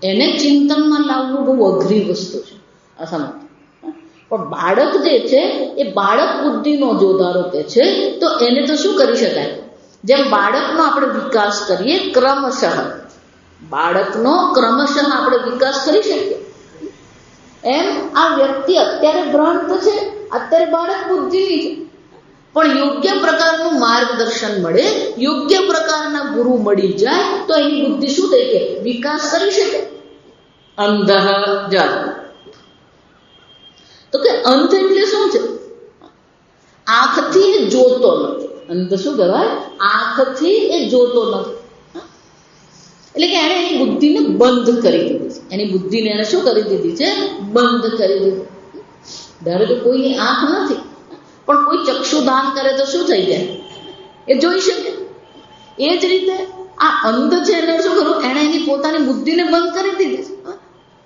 A: એને ચિંતનમાં લાવવું બહુ અઘરી વસ્તુ છે અસમર્થ. પણ બાળક જે છે એ બાળક બુદ્ધિનો જો ધારો કે છે, તો એને તો શું કરી શકાય? જેમ બાળકનો આપણે વિકાસ કરીએ ક્રમશઃ, બાળકનો ક્રમશઃ આપણે વિકાસ કરી શકીએ, એમ આ વ્યક્તિ અત્યારે ભ્રાંત છે, અત્યારે બાળક બુદ્ધિની છે. પણ યોગ્ય પ્રકારનું માર્ગદર્શન મળે, યોગ્ય પ્રકારના ગુરુ મળી જાય, તો એની બુદ્ધિ શું થઈ કે વિકાસ કરી શકે. અંધ જાત, તો કે અંધ એટલે શું છે? આંખથી એ જોતો નથી. અંધ શું કહેવાય? આંખથી એ જોતો નથી. એટલે કે એને એની બુદ્ધિને બંધ કરી દીધી છે. એની બુદ્ધિને એને શું કરી દીધી છે? બંધ કરી દીધી. ધારો કે કોઈની આંખ નથી, પણ કોઈ ચક્ષુદાન કરે તો શું થઈ જાય? એ જોઈ શકે. એ જ રીતે આ અંધ છે એને શું કરું? એણે એની પોતાની બુદ્ધિને બંધ કરી દીધી છે.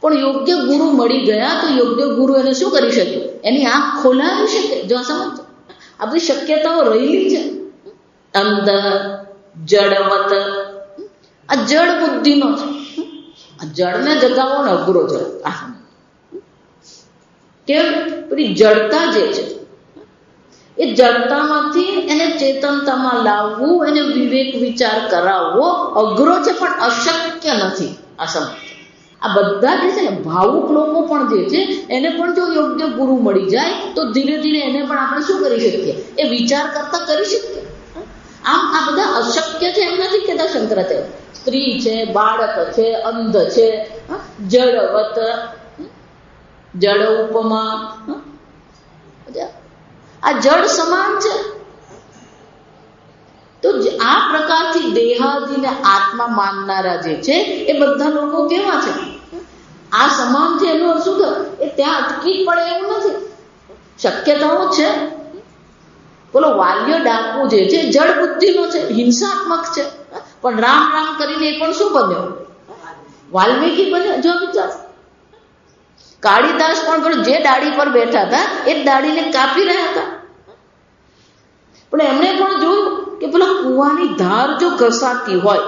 A: પણ યોગ્ય ગુરુ મળી ગયા તો યોગ્ય ગુરુ એને શું કરી શકે? એની આંખ ખોલાવી શકે. જો સમજ, આ બધી શક્યતાઓ રહેલી છે. અંધ જડવત, આ જડ બુદ્ધિનો છે. આ જડને જગાવો ને અઘરો છે. કેમ? પેલી જડતા જે છે, એ જડતામાંથી એને ચેતનતામાં લાવવું, એને વિવેક વિચાર કરાવવો અઘરો છે, પણ અશક્ય નથી. આ સમજ, આ બધા જે છે ને ભાવુક લોકો પણ જે છે, એને પણ જો યોગ્ય ગુરુ મળી જાય તો ધીરે ધીરે એને પણ આપણે શું કરી શકીએ? એ વિચાર કરતા કરી શકીએ. આમ આ બધા અશક્ય છે એમ નથી કહેતા શંકરાચાર્ય. સ્ત્રી છે, બાળક છે, અંધ છે, જડવત, જડ ઉપમા, આ જડ સમાન છે. તો આ પ્રકારથી દેહાદિને આત્મા માનનારા જે છે એ બધા લોકો કેવા છે? આ સમાન છે. એનો અર્થ શું થાય? એ ત્યાં અટકી પડે એવું નથી. શક્યતાઓ છે. બોલો, વાલ્ય ડાકુ જે છે જડ બુદ્ધિનો છે, હિંસાત્મક છે, પણ રામ રામ કરીને એ પણ શું બન્યો? વાલ્મીકી બન્યો. જો વિચાર, કાળીદાસ પણ જે ડાળી પર બેઠા હતા એ ડાળીને કાપી રહ્યા હતા, પણ એમણે પણ જોયું કે પેલા કૂવાની ધાર જો ઘસાતી હોય,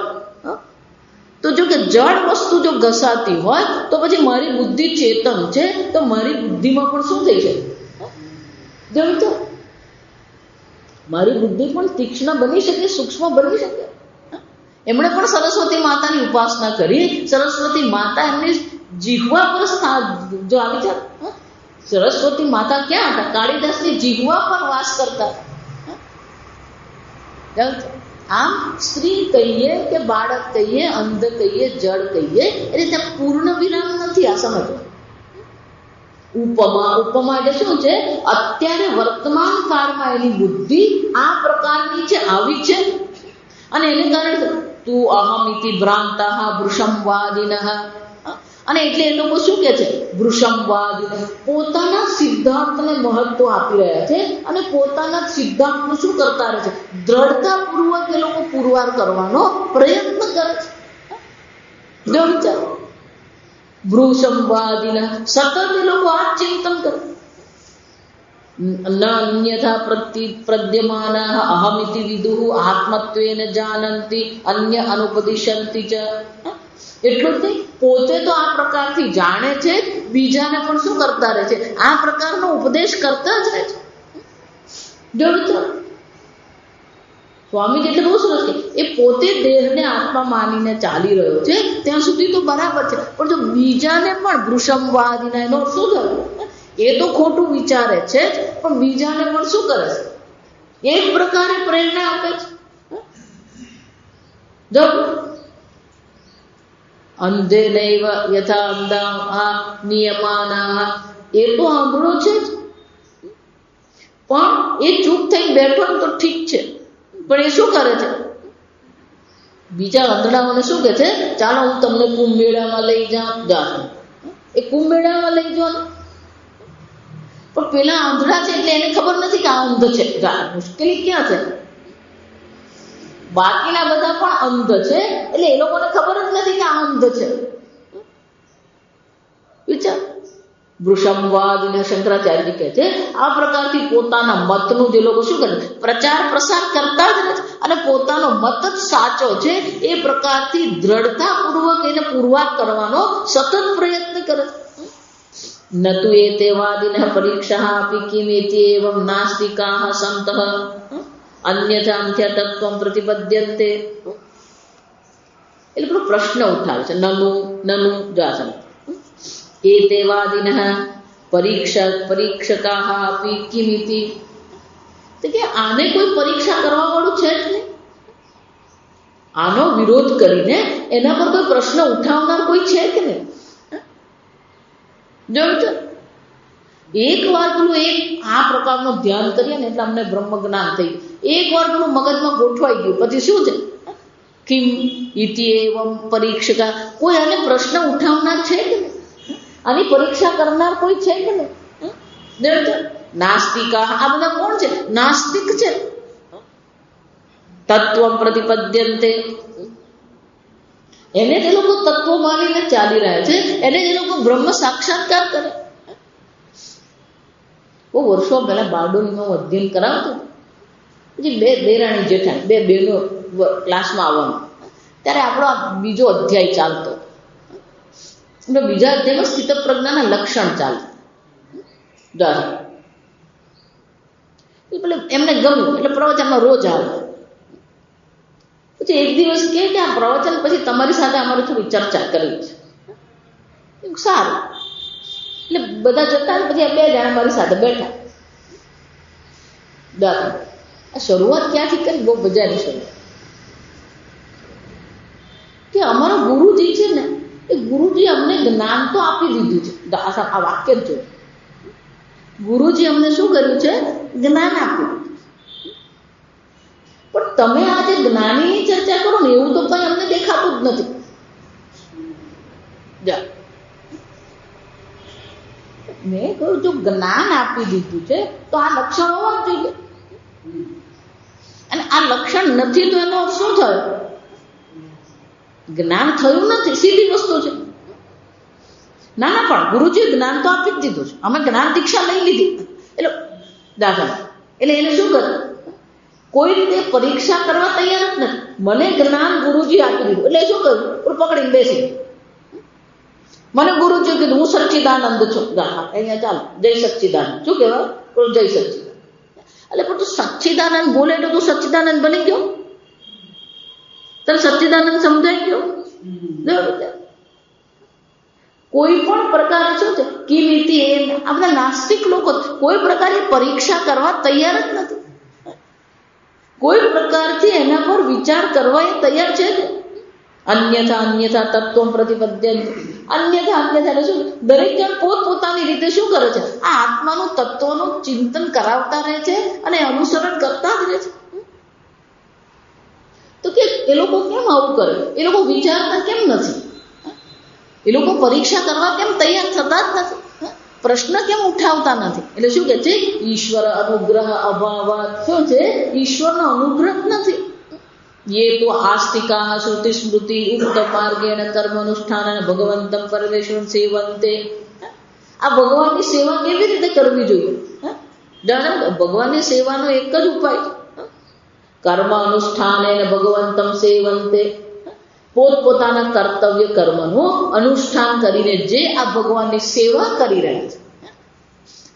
A: તો જો કે જડ વસ્તુ જો ઘસાતી હોય તો પછી મારી બુદ્ધિ ચેતન છે, તો મારી બુદ્ધિમાં પણ શું થઈ શકે? જો વિચાર, મારી બુદ્ધિ પણ તીક્ષ્ણ બની શકે, સૂક્ષ્મ બની શકે. એમણે પણ સરસ્વતી માતાની ઉપાસના કરી. સરસ્વતી માતા એમની જીહવા પર જો આવી જાય. સરસ્વતી માતા ક્યાં હતા? કાળીદાસની જીહવા પર વાસ કરતા. આમ સ્ત્રી કહીએ કે બાળક કહીએ, અંધ કહીએ, જડ કહીએ, એટલે ત્યાં પૂર્ણ વિરામ નથી. આ સમજવું. ઉપમા, ઉપમા એટલે શું છે? અત્યારે વર્તમાન કાળમાં એની બુદ્ધિ આ પ્રકારની છે, આવી છે, અને એને કારણે તું અહમિતિ ભ્રાંતઃ વૃષમવાદિનઃ. અને એટલે એ લોકો શું કે છે? વૃષમવાદિનઃ. પોતાના સિદ્ધાંતને મહત્વ આપી રહ્યા છે અને પોતાના સિદ્ધાંતનું શું કરતા રહે છે? દ્રઢતાપૂર્વક એ લોકો પુરવાર કરવાનો પ્રયત્ન કરે છે. જો વિચારો, વૃષમવાદિનઃ, સતત એ લોકો આ ચિંતન કરે. ન અન્યથા પ્રદ્યમાનઃ અહમિતિ વિદુઃ આત્મત્વેન જાનંતિ અન્ય અનુપદિશંતિ ચ. એટલું જ નહીં, પોતે તો આ પ્રકારથી જાણે છે, બીજાને પણ શું કરતા રહે છે? આ પ્રકારનો ઉપદેશ કરતા જ રહે છે. જો વિચારો, સ્વામીજી એટલે બહુ સરસ કે એ પોતે દેહને આત્મા માનીને ચાલી રહ્યો છે, ત્યાં સુધી તો બરાબર છે, પણ જો બીજાને પણ વૃષમવાદીના, એનો શું થયું? એ તો ખોટું વિચારે છે જ, પણ બીજાને પણ શું કરે છે? એક પ્રકારે પ્રેરણા આપે છે. જો અંધે નૈવ યથા અંધા નિયમાના, એ તો આંધળો છે જ, પણ એ ચૂપ થઈ બેઠો ને તો ઠીક છે, પણ એ શું કરે છે? બીજા આંધળાઓને શું કહે છે? ચાલો હું તમને કુંભ મેળામાં લઈ જાઉં. એ કુંભ મેળામાં લઈ જાઓ, પણ પેલા આંધળા છે એટલે એને ખબર નથી કે આ અંધ છે. મુશ્કેલી ક્યાં છે? બાકીના બધા પણ અંધ છે એટલે એ લોકોને ખબર જ નથી કે આ અંધ છે. વિચાર, વૃષમવાદ ને શંકરાચાર્ય કહે છે આ પ્રકારથી પોતાના મતનું જે લોકો શું કરે, પ્રચાર પ્રસાર કરતા જ નથી અને પોતાનો મત જ સાચો છે એ પ્રકારથી દ્રઢતાપૂર્વક એને પુરવાર કરવાનો સતત પ્રયત્ન કરે છે. નતુ એતે વાદિનઃ પરીક્ષા આપી કિમેતિ એવં નાસ્તિકાઃ સંતઃ અન્યથા અંત્યતત્વં પ્રતિપદ્યન્તે. એટલે પેલો પ્રશ્ન ઉઠાવે છે, નનુ જાસન એતે વાદિનઃ પરીક્ષકાઃ આપી કિમિતિ, તો કે આને કોઈ પરીક્ષા કરવા વાળું છે જ નહીં. આનો વિરોધ કરીને એના પર કોઈ પ્રશ્ન ઉઠાવનાર કોઈ છે કે નહીં? જોયું છે? એક વાર પેલું આ પ્રકારનું ધ્યાન કરીએ ને એટલે અમને બ્રહ્મ જ્ઞાન થઈ ગયું. એક વાર પેલું મગજમાં ગોઠવાઈ ગયું પછી શું છે? કિમ ઇતિ એવમ પરીક્ષકા, કોઈ આને પ્રશ્ન ઉઠાવનાર છે કે નહીં? આની પરીક્ષા કરનાર કોઈ છે કે નહીં? જોયું છે? નાસ્તિકા, આ બધા કોણ છે? નાસ્તિક છે. તત્વમ પ્રતિપદ્યન્તે, એને જે લોકો તત્વો માનીને ચાલી રહ્યા છે, એને જે લોકો બ્રહ્મ સાક્ષાત્કાર કરે. બહુ વર્ષો પહેલા બારડોલીમાં હું અધ્યયન કરાવતો, પછી બે દેરાણી જેઠાણી, બે બહેનો ક્લાસમાં આવવાનું, ત્યારે આપણો બીજો અધ્યાય ચાલતો. બીજા અધ્યાયમાં સ્થિત પ્રજ્ઞાના લક્ષણ ચાલતા. એટલે એમને ગમ્યું એટલે પ્રવચનમાં રોજ આવે. પછી એક દિવસ કે આ પ્રવચન પછી તમારી સાથે અમારે થોડી ચર્ચા કરવી છે. સારું, એટલે બધા જતા પછી આ બે જણા મારી સાથે બેઠા. આ શરૂઆત ક્યાંથી કરી? બહુ મજાની શરૂઆત કે અમારા ગુરુજી છે ને, એ ગુરુજી અમને જ્ઞાન તો આપી દીધું છે. આ વાક્ય જ જો, ગુરુજી અમને શું કર્યું છે? જ્ઞાન આપ્યું. પણ તમે આજે જ્ઞાનીની ચર્ચા કરો ને એવું તો કઈ અમને દેખાતું જ નથી. મેં કહ્યું જો જ્ઞાન આપી દીધું છે તો આ લક્ષણ હોવા જોઈએ, અને આ લક્ષણ નથી તો એનો શું થયો? જ્ઞાન થયું નથી, સીધી વસ્તુ છે. ના પણ ગુરુજીએ જ્ઞાન તો આપી જ દીધું છે, અમે જ્ઞાન દીક્ષા લઈ લીધી. એટલે દાખલા એટલે એને શું કરે? કોઈ રીતે પરીક્ષા કરવા તૈયાર જ નથી. મને જ્ઞાન ગુરુજી આપી દીધું એટલે શું કર્યું? પકડીને બેસી. મને ગુરુજી કીધું હું સચ્ચિદાનંદ છું. અહીંયા ચાલો જય સચ્ચિદાનંદ. શું કહેવાય? જય સચ્ચિદાનંદ. એટલે પણ તું સચ્ચિદાનંદ બોલે એટલે તું સચ્ચિદાનંદ બની ગયો? તને સચ્ચિદાનંદ સમજાઈ ગયો? કોઈ પણ પ્રકારે શું છે કિમિતિ, આ બધા નાસ્તિક લોકો કોઈ પ્રકારની પરીક્ષા કરવા તૈયાર જ નથી. કોઈ પ્રકારથી એના પર વિચાર કરવા એ તૈયાર છે જ. અન્યથા તત્વ પ્રતિપદ્યન્તે, અન્યથા શું? દરેક જણ પોતપોતાની રીતે શું કરે છે? આ આત્માનું તત્વનું ચિંતન કરાવતા રહે છે અને અનુસરણ કરતા જ રહે છે. તો કે એ લોકો કેમ આવું કરે? એ લોકો વિચારતા કેમ નથી? એ લોકો પરીક્ષા કરવા કેમ તૈયાર થતા જ નથી? પ્રશ્ન કેમ ઉઠાવતા નથી? એટલે શું કે છે? ઈશ્વર અનુગ્રહ અભાવ. શું છે? ઈશ્વરનો અનુગ્રહ નથી. ये तो आस्तिका श्रुति स्मृति उक्त मार्गेण कर्म अनुष्ठान भगवंतम परमेश्वर सेवन्ते. આ ભગવાનની સેવા કેવી રીતે કરવી જોઈએ? જાણો, ભગવાનની સેવાનો એક જ ઉપાય છે, કર્મ અનુષ્ઠાને ભગવંતમ સેવન્તે. પોતપોતાના કર્તવ્ય કર્મનું અનુષ્ઠાન કરીને જે આ ભગવાનની સેવા કરી રહ્યા છે,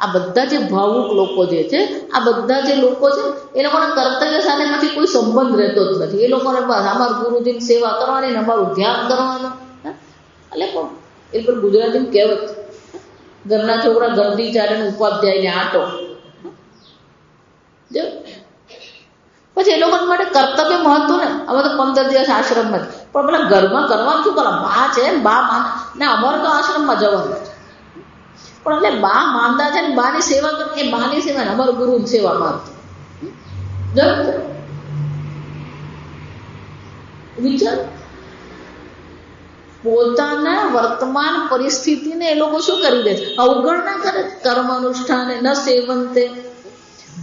A: આ બધા જે ભાવુક લોકો જે છે, આ બધા જે લોકો છે, એ લોકોના કર્તવ્ય સાથે પછી કોઈ સંબંધ રહેતો જ નથી. એ લોકોને બસ અમારું ગુરુજીની સેવા કરવાની ને અમારું ધ્યાન કરવાનું. એટલે એ પણ ગુજરાતીમાં કહેવત ઘરના છોકરા ગરદી ચાલે ને ઉપાધ્યાયને આટો. જો પછી એ લોકો માટે કર્તવ્ય મહત્વ ને. અમે તો 15 દિવસ આશ્રમમાં, પણ પેલા ઘરમાં કરવાનું શું કરવા? બા છે ને, બા માન ને અમારે તો આશ્રમમાં જવાનું છે. પણ એટલે બા માંદા છે ને બાની સેવા કરે, એ બાની સેવા ને અમારું ગુરુની સેવા માનતું. વિચાર, પોતાના વર્તમાન પરિસ્થિતિને એ લોકો શું કરી દે છે? અવગણના કરે. કર્મ અનુષ્ઠાને ન સેવંતે,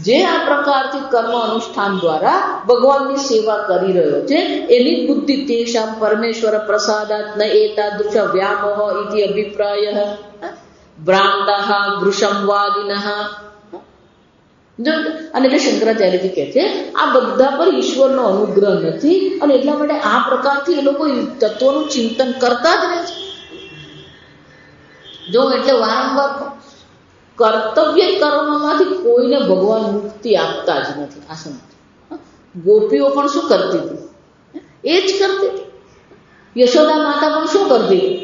A: જે આ પ્રકારથી કર્મ અનુષ્ઠાન દ્વારા ભગવાનની સેવા કરી રહ્યો છે એની બુદ્ધિ તેષામ પરમેશ્વર પ્રસાદાત ન એતાદૃશ વ્યામોહ ઇતિ અભિપ્રાય ભ્રાંતઃ વૃષમવાદિનઃ. અને એટલે શંકરાચાર્યજી કહે છે આ બધા પર ઈશ્વરનો અનુગ્રહ નથી, અને એટલા માટે આ પ્રકારથી એ લોકો તત્વોનું ચિંતન કરતા જ રહે છે. જો એટલે વારંવાર કર્તવ્ય કર્મમાંથી કોઈને ભગવાન મુક્તિ આપતા જ નથી. આ સમજ. ગોપીઓ પણ શું કરતી હતી? એ જ કરતી હતી. યશોદા માતા પણ શું કરતી હતી?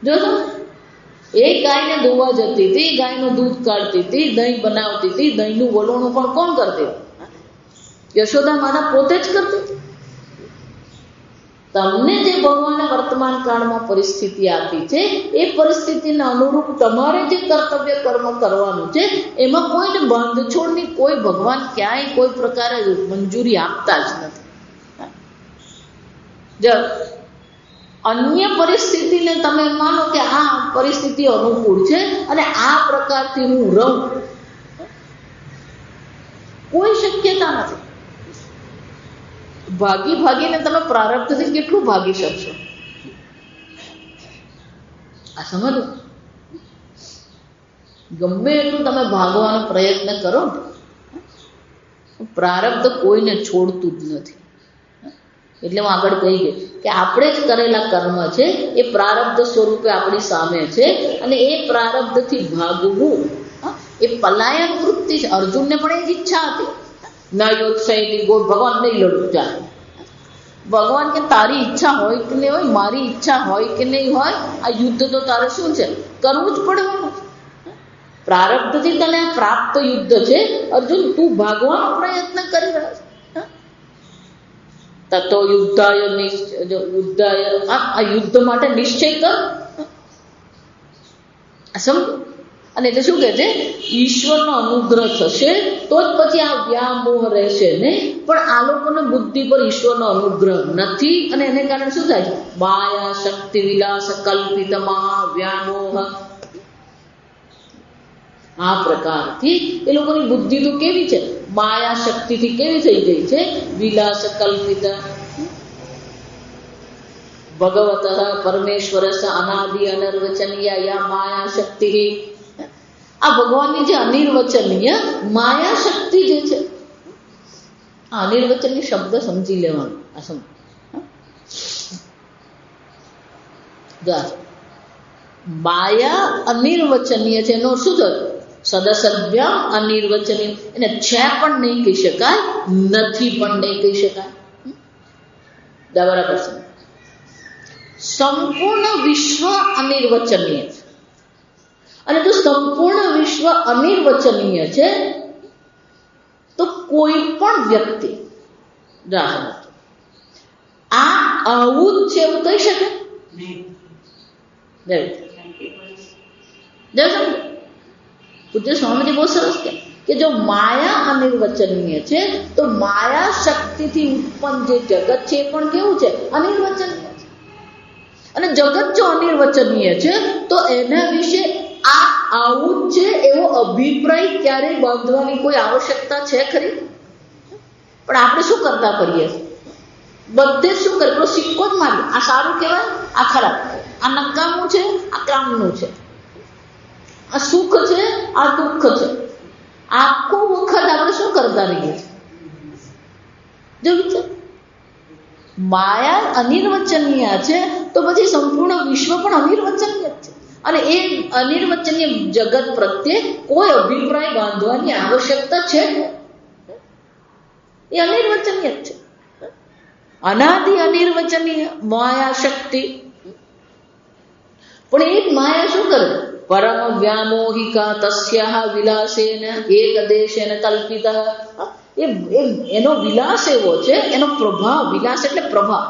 A: જો એ ગાયને ધોવા જતી હતી, ગાયનું દૂધ કાઢતી હતી, દહીં બનાવતી હતી, દહીંનું વલોણું પણ કોણ કરતી હતી? યશોદા માતા પોતે જ કરતી હતી. તમને જે ભગવાને વર્તમાન કાળમાં પરિસ્થિતિ આપી છે એ પરિસ્થિતિને અનુરૂપ તમારે જે કર્તવ્ય કર્મ કરવાનું છે એમાં કોઈને બાંધછોડની કોઈ ભગવાન ક્યાંય કોઈ પ્રકારે મંજૂરી આપતા જ નથી. જો અન્ય પરિસ્થિતિને તમે માનો કે આ પરિસ્થિતિ અનુકૂળ છે અને આ પ્રકારથી હું રહું, કોઈ શક્યતા નથી. ભાગીને તમે પ્રારબ્ધથી કેટલું ભાગી શકશો? આ સમજો. ગમે એટલું તમે ભાગવાનો પ્રયત્ન કરો ને, પ્રારબ્ધ કોઈને છોડતું જ નથી. એટલે હું આગળ કહી ગઈ કે આપણે જ કરેલા કર્મ છે એ પ્રારબ્ધ સ્વરૂપે આપણી સામે છે, અને એ પ્રારબ્ધથી ભાગવું એ પલાયન વૃત્તિ છે. અર્જુનને પણ એ જ ઈચ્છા હતી. ના યોત્સયથી ભગવાન નહીં લડું ચાલ. ભગવાન કે તારી ઈચ્છા હોય કે નહીં હોય, મારી ઈચ્છા હોય કે નહીં હોય, આ યુદ્ધ તો તારે શું છે? કરવું જ પડવાનું. પ્રારબ્ધથી તને પ્રાપ્ત યુદ્ધ છે. અર્જુન તું ભાગવાનો પ્રયત્ન કરી રહ્યો છે. તતો યુદ્ધાય આ યુદ્ધ માટે નિશ્ચય કર. સમજો. અને એટલે શું કહે છે? ઈશ્વરનો અનુગ્રહ થશે તો જ પછી આ વ્યામોહ રહેશે નહીં. પણ આ લોકોને બુદ્ધિ પર ઈશ્વરનો અનુગ્રહ નથી, અને એને કારણે શું થાય છે? માયા શક્તિ વિલાસ કલ્પિત મહાવ્યામોહ. આ પ્રકારથી એ લોકોની બુદ્ધિ તો કેવી છે? માયા શક્તિથી કેવી થઈ ગઈ છે? વિલાસ કલ્પિત. ભગવત પરમેશ્વરસ અનાદિ અનિર્વચનીય યા માયા શક્તિ. આ ભગવાનની જે અનિર્વચનીય માયા શક્તિ જે છે, આ અનિર્વચનીય શબ્દ સમજી લેવાનો. આ સમજ. માયા અનિર્વચનીય છે એનો શું થયું? સદસભ્ય અનિર્વચનીય. એને છે પણ નહીં કહી શકાય, નથી પણ નહીં કહી શકાય. બરાબર છે. સંપૂર્ણ વિશ્વ અનિર્વચનીય છે, અને જો સંપૂર્ણ વિશ્વ અનિર્વચનીય છે તો કોઈ પણ વ્યક્તિ આ આવું જ છે એવું કહી શકે? પૂજ્ય સ્વામીજી બહુ સરસ કે જો માયા અનિર્વચનીય છે તો માયા શક્તિથી ઉત્પન્ન જે જગત છે એ પણ કેવું છે? અનિર્વચનીય છે. અને જગત જો અનિર્વચનીય છે તો એના વિશે આ આવું જ છે એવો અભિપ્રાય ક્યારેય બાંધવાની કોઈ આવશ્યકતા છે ખરી? પણ આપણે શું કરતા કરીએ? બધે શું કરે? પેલો સિક્કો જ મારીએ. આ સારું કહેવાય, આ ખરાબ, આ નકામું છે, આ કામનું છે, આ સુખ છે, આ દુઃખ છે. આખો વખત આપણે શું કરતા રહીએ છીએ? જો વિચાર, માયા અનિર્વચનીય છે તો પછી સંપૂર્ણ વિશ્વ પણ અનિર્વચનીય છે, અને એ અનિર્વચનીય જગત પ્રત્યે કોઈ અભિપ્રાય બાંધવાની આવશ્યકતા છે? એ અનિર્વચનીય છે. અનાદિ અનિર્વચનીય માયા શક્તિ. પણ એ માયા શું કરે? પરમ વ્યામોહિકા તસ્યાહ વિલાસેન એક દેશેન કલ્પિતઃ. એનો વિલાસ એવો છે, એનો પ્રભાવ, વિલાસ એટલે પ્રભાવ,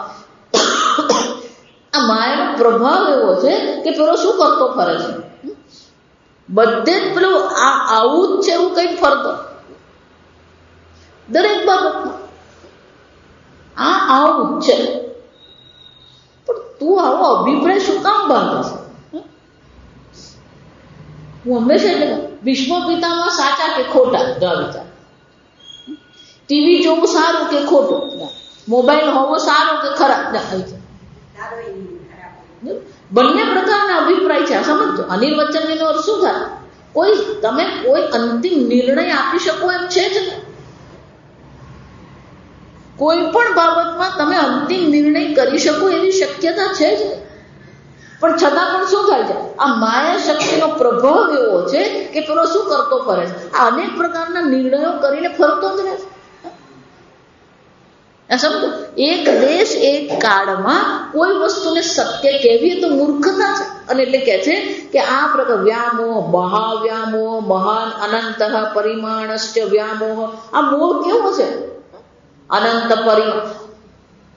A: આ માયાનો પ્રભાવ એવો છે કે પેલો શું કરતો ફરે છે, બધે જ પેલું આવું જ છે એવું કઈ ફરતો, દરેક બાબતમાં આવું જ છે. પણ તું આવો અભિપ્રાય શું કામ બાંધે છે? હું હંમેશા એટલે વિશ્વ પિતામાં સાચા કે ખોટા જવા વિચાર, ટીવી જોવું સારું કે ખોટું, મોબાઈલ હોવો સારો કે ખરાબ, બંને પ્રકારના અભિપ્રાય છે. સમજો અનિર્વચનીયનો અર્થ શું થાય? તમે કોઈ અંતિમ નિર્ણય આપી શકો એમ છે જ ને. કોઈ પણ બાબતમાં તમે અંતિમ નિર્ણય કરી શકો એવી શક્યતા છે જ ને. પણ છતાં પણ શું થાય છે? આ માયા શક્તિનો પ્રભાવ એવો છે કે પેલો શું કરતો ફરે છે, આ અનેક પ્રકારના નિર્ણયો કરીને ફરતો જ રહે છે. સમજો, એક દેશ એક કાળમાં કોઈ વસ્તુને સત્ય કહેવી તો મૂર્ખતા છે. અને એટલે કહે છે કે આ પ્રકાર વ્યામોહ, મહાવ્યામોહ, મહાન અનંત પરિમાણશ્ચ વ્યામોહ. આ મોહ કેવો છે? અનંત પરિમાણ,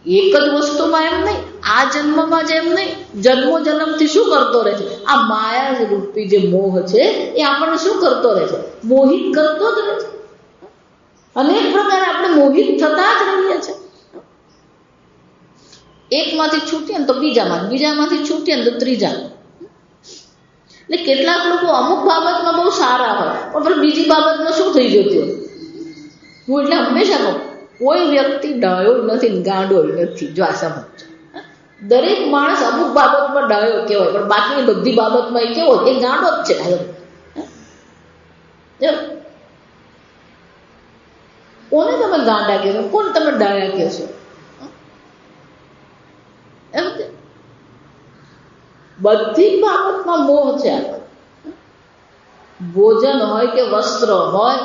A: એક જ વસ્તુમાં એમ નહીં, આ જન્મમાં જ એમ નહીં, જન્મો જન્મથી શું કરતો રહે છે? આ માયા રૂપી જે મોહ છે એ આપણને શું કરતો રહે છે? મોહિત કરતો જ રહે છે. અનેક પ્રકારે આપણે મોહિત થતા જ રહીએ છીએ. એકમાંથી છૂટીએ ને તો બીજામાં, બીજામાંથી છૂટીએ ને તો ત્રીજામાં. એટલે કેટલાક લોકો અમુક બાબતમાં બહુ સારા હોય પણ પેલી બીજી બાબતમાં શું થઈ જતું હોય. હું એટલે હંમેશા કહું, કોઈ વ્યક્તિ ડાયો નથી, ગાંડો નથી. જો આ સમજ, દરેક માણસ અમુક બાબતમાં ડાયો કહેવાય પણ બાકીની બધી બાબતમાં એ કેવો, એ ગાંડો જ છે. કોને તમે ગાંડા કહેશો, કોને તમે ડાયા કહેશો? એમ બધી બાબતમાં મોહ છે. ભોજન હોય કે વસ્ત્ર હોય,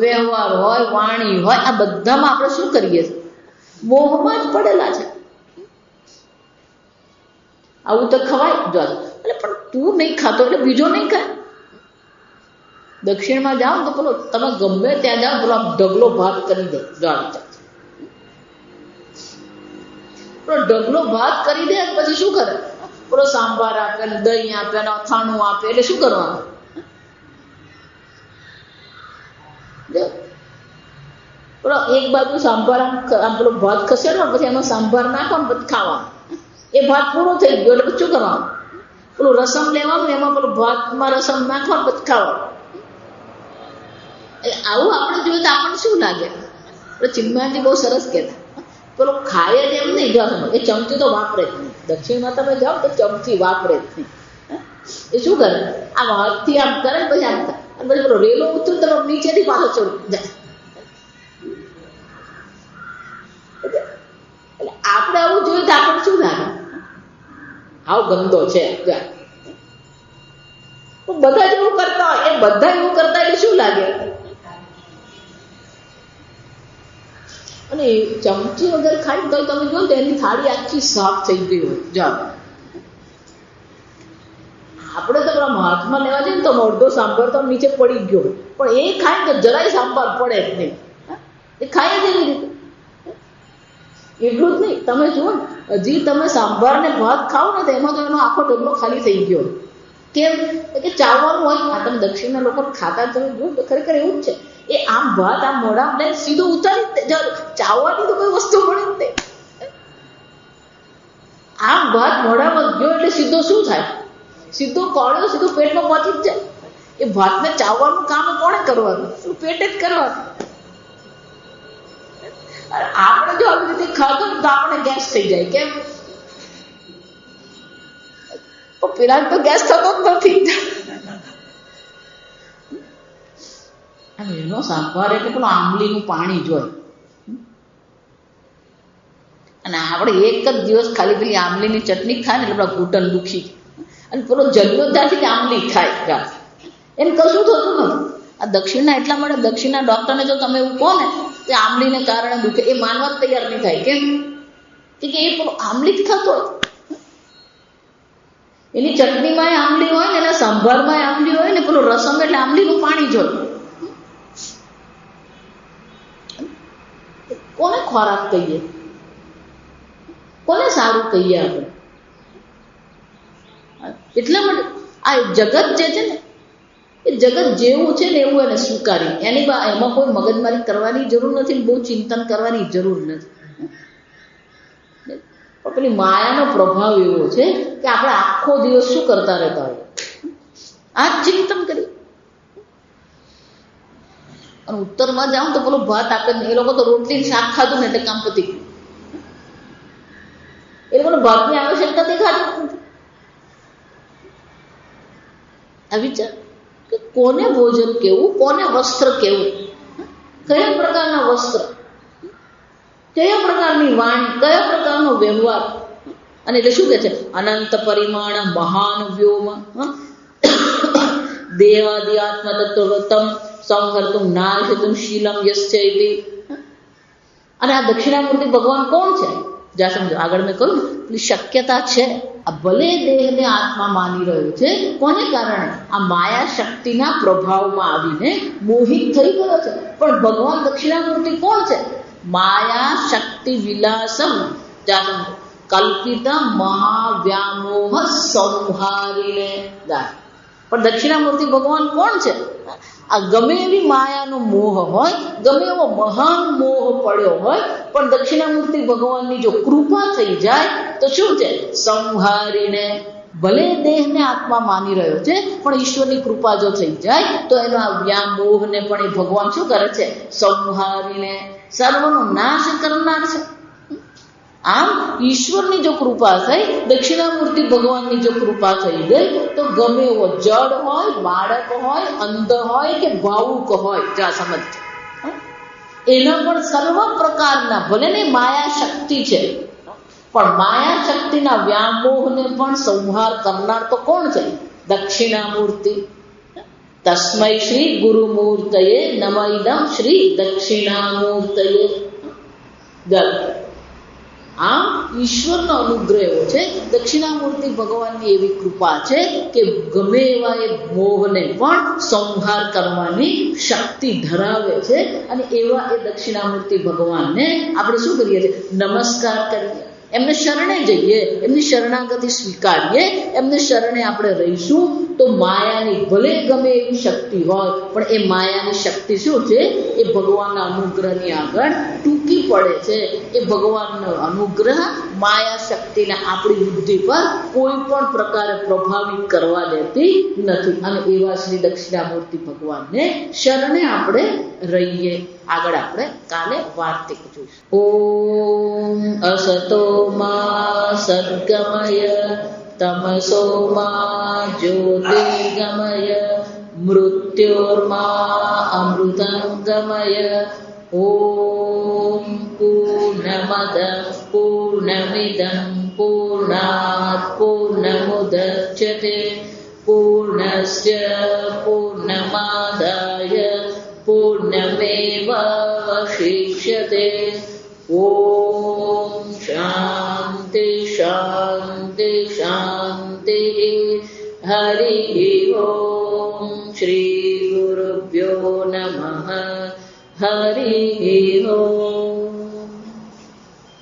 A: વ્યવહાર હોય, વાણી હોય, આ બધામાં આપણે શું કરીએ છીએ? મોહમાં જ પડેલા છે. આવું તો ખવાય જો, એટલે પણ તું નહીં ખાતો એટલે બીજો નહીં ખાય. દક્ષિણમાં જાઓ તો પેલો તમે ગમે ત્યાં જાઓ પેલો ઢગલો ભાત કરી દે, પેલો ઢગલો ભાત કરી દે પછી શું કરે? પેલો સાંભાર આપે, દહીં આપે, અથાણું આપે, એટલે શું કરવાનું? પેલો એક બાજુ સાંભાર આમ પેલો ભાત ખસેડવાનો, પછી એનો સાંભાર નાખવાનો, પછી ખાવાનું. એ ભાત પૂરો થઈ ગયો એટલે પછી શું કરવાનું? પેલું રસમ લેવાનું, એમાં પેલું ભાતમાં રસમ નાખવાનું, પછી ખાવાનું. એટલે આવું આપણે જોઈએ તો આપણને શું લાગે? ચિન્મયજી બહુ સરસ કહેતા, પેલો ખાય જ એમ નહીં, જો એ ચમચી તો વાપરે જ નહીં. દક્ષિણમાં તમે જાઓ તો ચમચી વાપરે જ નહીં. એ શું કરે? આમ હાથથી આમ કરે ને પછી આમ થાય, અને પછી પેલો રેલો ઉતરું તો નીચેથી પાછો ચડી જાય. એટલે આપણે આવું જોઈએ તો આપણને શું લાગે? આવ ગંદો છે. બધા જ એવું કરતા હોય, એ બધા એવું કરતા એટલે શું લાગે? અને ચમચી વગર ખાઈ તો તમે જો એની થાળી આખી સાફ થઈ ગઈ હોય. જાઓ, આપણે તો પેલા હાથમાં લેવા જઈએ ને તો અડધો સાંભાર તો નીચે પડી ગયો હોય, પણ એ ખાય તો જરાય સાંભાર પડે જ નહીં. એ ખાય જ એવી રીતે. એટલું જ નહીં, તમે જુઓ ને, હજી તમે સાંભાર ને ભાત ખાઓ ને તો એમાં તો એનો આખો ડગલો ખાલી થઈ ગયો. કેમ કે ચાવવાનું હોય. આ તમે દક્ષિણના લોકો ખાતા તમે જુઓ તો ખરેખર એવું જ છે. એ આમ ભાત આમ મોઢામાં લઈને સીધો ઉતારી જ ચાવવાની તો કોઈ વસ્તુ મળે જ નહીં. આમ ભાત મોઢામાં ગયો એટલે સીધો શું થાય? સીધો કોળ્યો સીધો પેટમાં પહોંચી જ જાય. એ ભાતને ચાવવાનું કામ કોણે કરવાનું? પેટે જ કરવાનું. આપણે જો આવી રીતે ખાતો ને તો આપણે ગેસ થઈ જાય. કેમ? પેલા તો ગેસ થતો જ નથી. એનો સાંભાર એટલે પેલું આંબલીનું પાણી જ હોય. અને આપણે એક જ દિવસ ખાલી પેલી આંબલીની ચટણી ખાય ને એટલે આપણા ઘૂંટણ દુખી. અને પેલો જન્મ્યો ત્યાંથી આંબલી ખાય, એને કશું થતું નથી. આ દક્ષિણના એટલા માટે દક્ષિણના ડોક્ટરને જો તમે એવું કહો ને કે આંબલીને કારણે દુખે, એ માનવા જ તૈયાર નહીં થાય. કેમ? કે એ પેલો આંબલી જ ખાતો હોય. એની ચટણીમાં આંબલી હોય ને, એના સંભારમાં આંબલી હોય ને, પેલું રસમ એટલે આંબલીનું પાણી જ હોય. કોને ખોરાક કહીએ? કોને સારું કહીએ આપણે? એટલા માટે આ જગત જે છે ને, એ જગત જેવું છે ને એવું એને સ્વીકારી, એમાં કોઈ મગજમારી કરવાની જરૂર નથી, બહુ ચિંતન કરવાની જરૂર નથી. પણ પેલી માયાનો પ્રભાવ એવો છે કે આપણે આખો દિવસ શું કરતા રહેતા હોય, આ જ ચિંતન કરી. અને ઉત્તરમાં જાઉં તો પેલો ભાત આપે ને, એ લોકો તો રોટલી શાક ખાધું ને એટલે કામ પતી ગયું. એ લોકોને ભાતની આવશ્યકતા દેખાતી નથી. આ વિચાર કે કોને ભોજન કેવું, કોને વસ્ત્ર કેવું, કયા પ્રકારના વસ્ત્ર, કયા પ્રકારની વાણી, કયા પ્રકારનો વ્યવહાર. અને એટલે શું કે છે? અનંત પરિમાણ મહાન વ્યોમ દેહાદિ આત્મ તત્વગતમ સંહર્તુમ નાશિતુમ શીલમ યશ્ચૈતિ. અને આ દક્ષિણામૂર્તિ ભગવાન કોણ છે? જ્યાં સમજો આગળ મેં કહ્યું ને, શક્યતા છે. આ ભલે દેહને આત્મા માની રહ્યો છે, કોને કારણે? આ માયા શક્તિના પ્રભાવમાં આવીને મોહિત થઈ ગયો છે. પણ ભગવાન દક્ષિણામૂર્તિ કોણ છે? માયા શક્તિ વિલાસમ જ્યાં સમજો કલ્પિત મહાવ્યામોહ સંહારીને જાય. પણ દક્ષિણામૂર્તિ ભગવાન કોણ છે? આ ગમે એવી માયાનો મોહ હોય, ગમે એવો મહાન મોહ પડ્યો હોય, પણ દક્ષિણામૂર્તિ ભગવાનની જો કૃપા થઈ જાય તો શું છે? સંહારીને. ભલે દેહને આત્મા માની રહ્યો છે, પણ ઈશ્વરની કૃપા જો થઈ જાય તો એનો આ વ્યામોહને પણ એ ભગવાન શું કરે છે? સંહારીને સર્વનો નાશ કરનાર છે. આમ ઈશ્વરની જો કૃપા થઈ, દક્ષિણામૂર્તિ ભગવાનની જો કૃપા થઈ ગઈ તો ગમે એવો જડ હોય, બાળક હોય, અંધ હોય કે ભાવુક હોય, જ્યાં સમજજો એના પણ સર્વ પ્રકારના, ભલે ને માયા શક્તિ છે, પણ માયા શક્તિના વ્યામોહને પણ સંહાર કરનાર તો કોણ છે? દક્ષિણામૂર્તિ. તસ્મૈ શ્રી ગુરુમૂર્તયે નમઃ શ્રી દક્ષિણામૂર્તયે. આમ ઈશ્વરનો અનુગ્રહ એવો છે, દક્ષિણામૂર્તિ ભગવાનની એવી કૃપા છે કે ગમે એવા એ મોહને પણ સંહાર કરવાની શક્તિ ધરાવે છે. અને એવા એ દક્ષિણામૂર્તિ ભગવાનને આપણે શું કરીએ છીએ? નમસ્કાર કરીએ, એમને શરણે જઈએ, એમની શરણાગતિ સ્વીકારીએ, એમને શરણે આપણે રહીશું તો માયાની ભલે ગમે એવી શક્તિ હોય, પણ એ માયાની શક્તિ શું છે? એ ભગવાનના અનુગ્રહની આગળ ટૂંકી પડે છે. એ ભગવાનનો અનુગ્રહ માયા શક્તિને આપણી બુદ્ધિ પર કોઈ પણ પ્રકારે પ્રભાવિત કરવા દેતી નથી. અને એવા શ્રી દક્ષિણામૂર્તિ ભગવાનને શરણે આપણે રહીએ. આગળ આપણે કાલે વાર્તિક જોઈશું. ઓમ અસતો મા સદ્ગમય તમસો મા જ્યોતિર્ગમય મૃત્યોર્મા અમૃતંગમય. ઓમ પૂર્ણમદ પૂર્ણમિદં પૂર્ણાત પૂર્ણમુદચ્યતે પૂર્ણસ્ય પૂર્ણમાદાય પૂર્ણમેવાવશિષ્યતે. ઓમ શાંતિ શાંતિ શાંતિ. હરિ ઓમ. શ્રી ગુરુભ્યો નમઃ. હરિ ઓમ.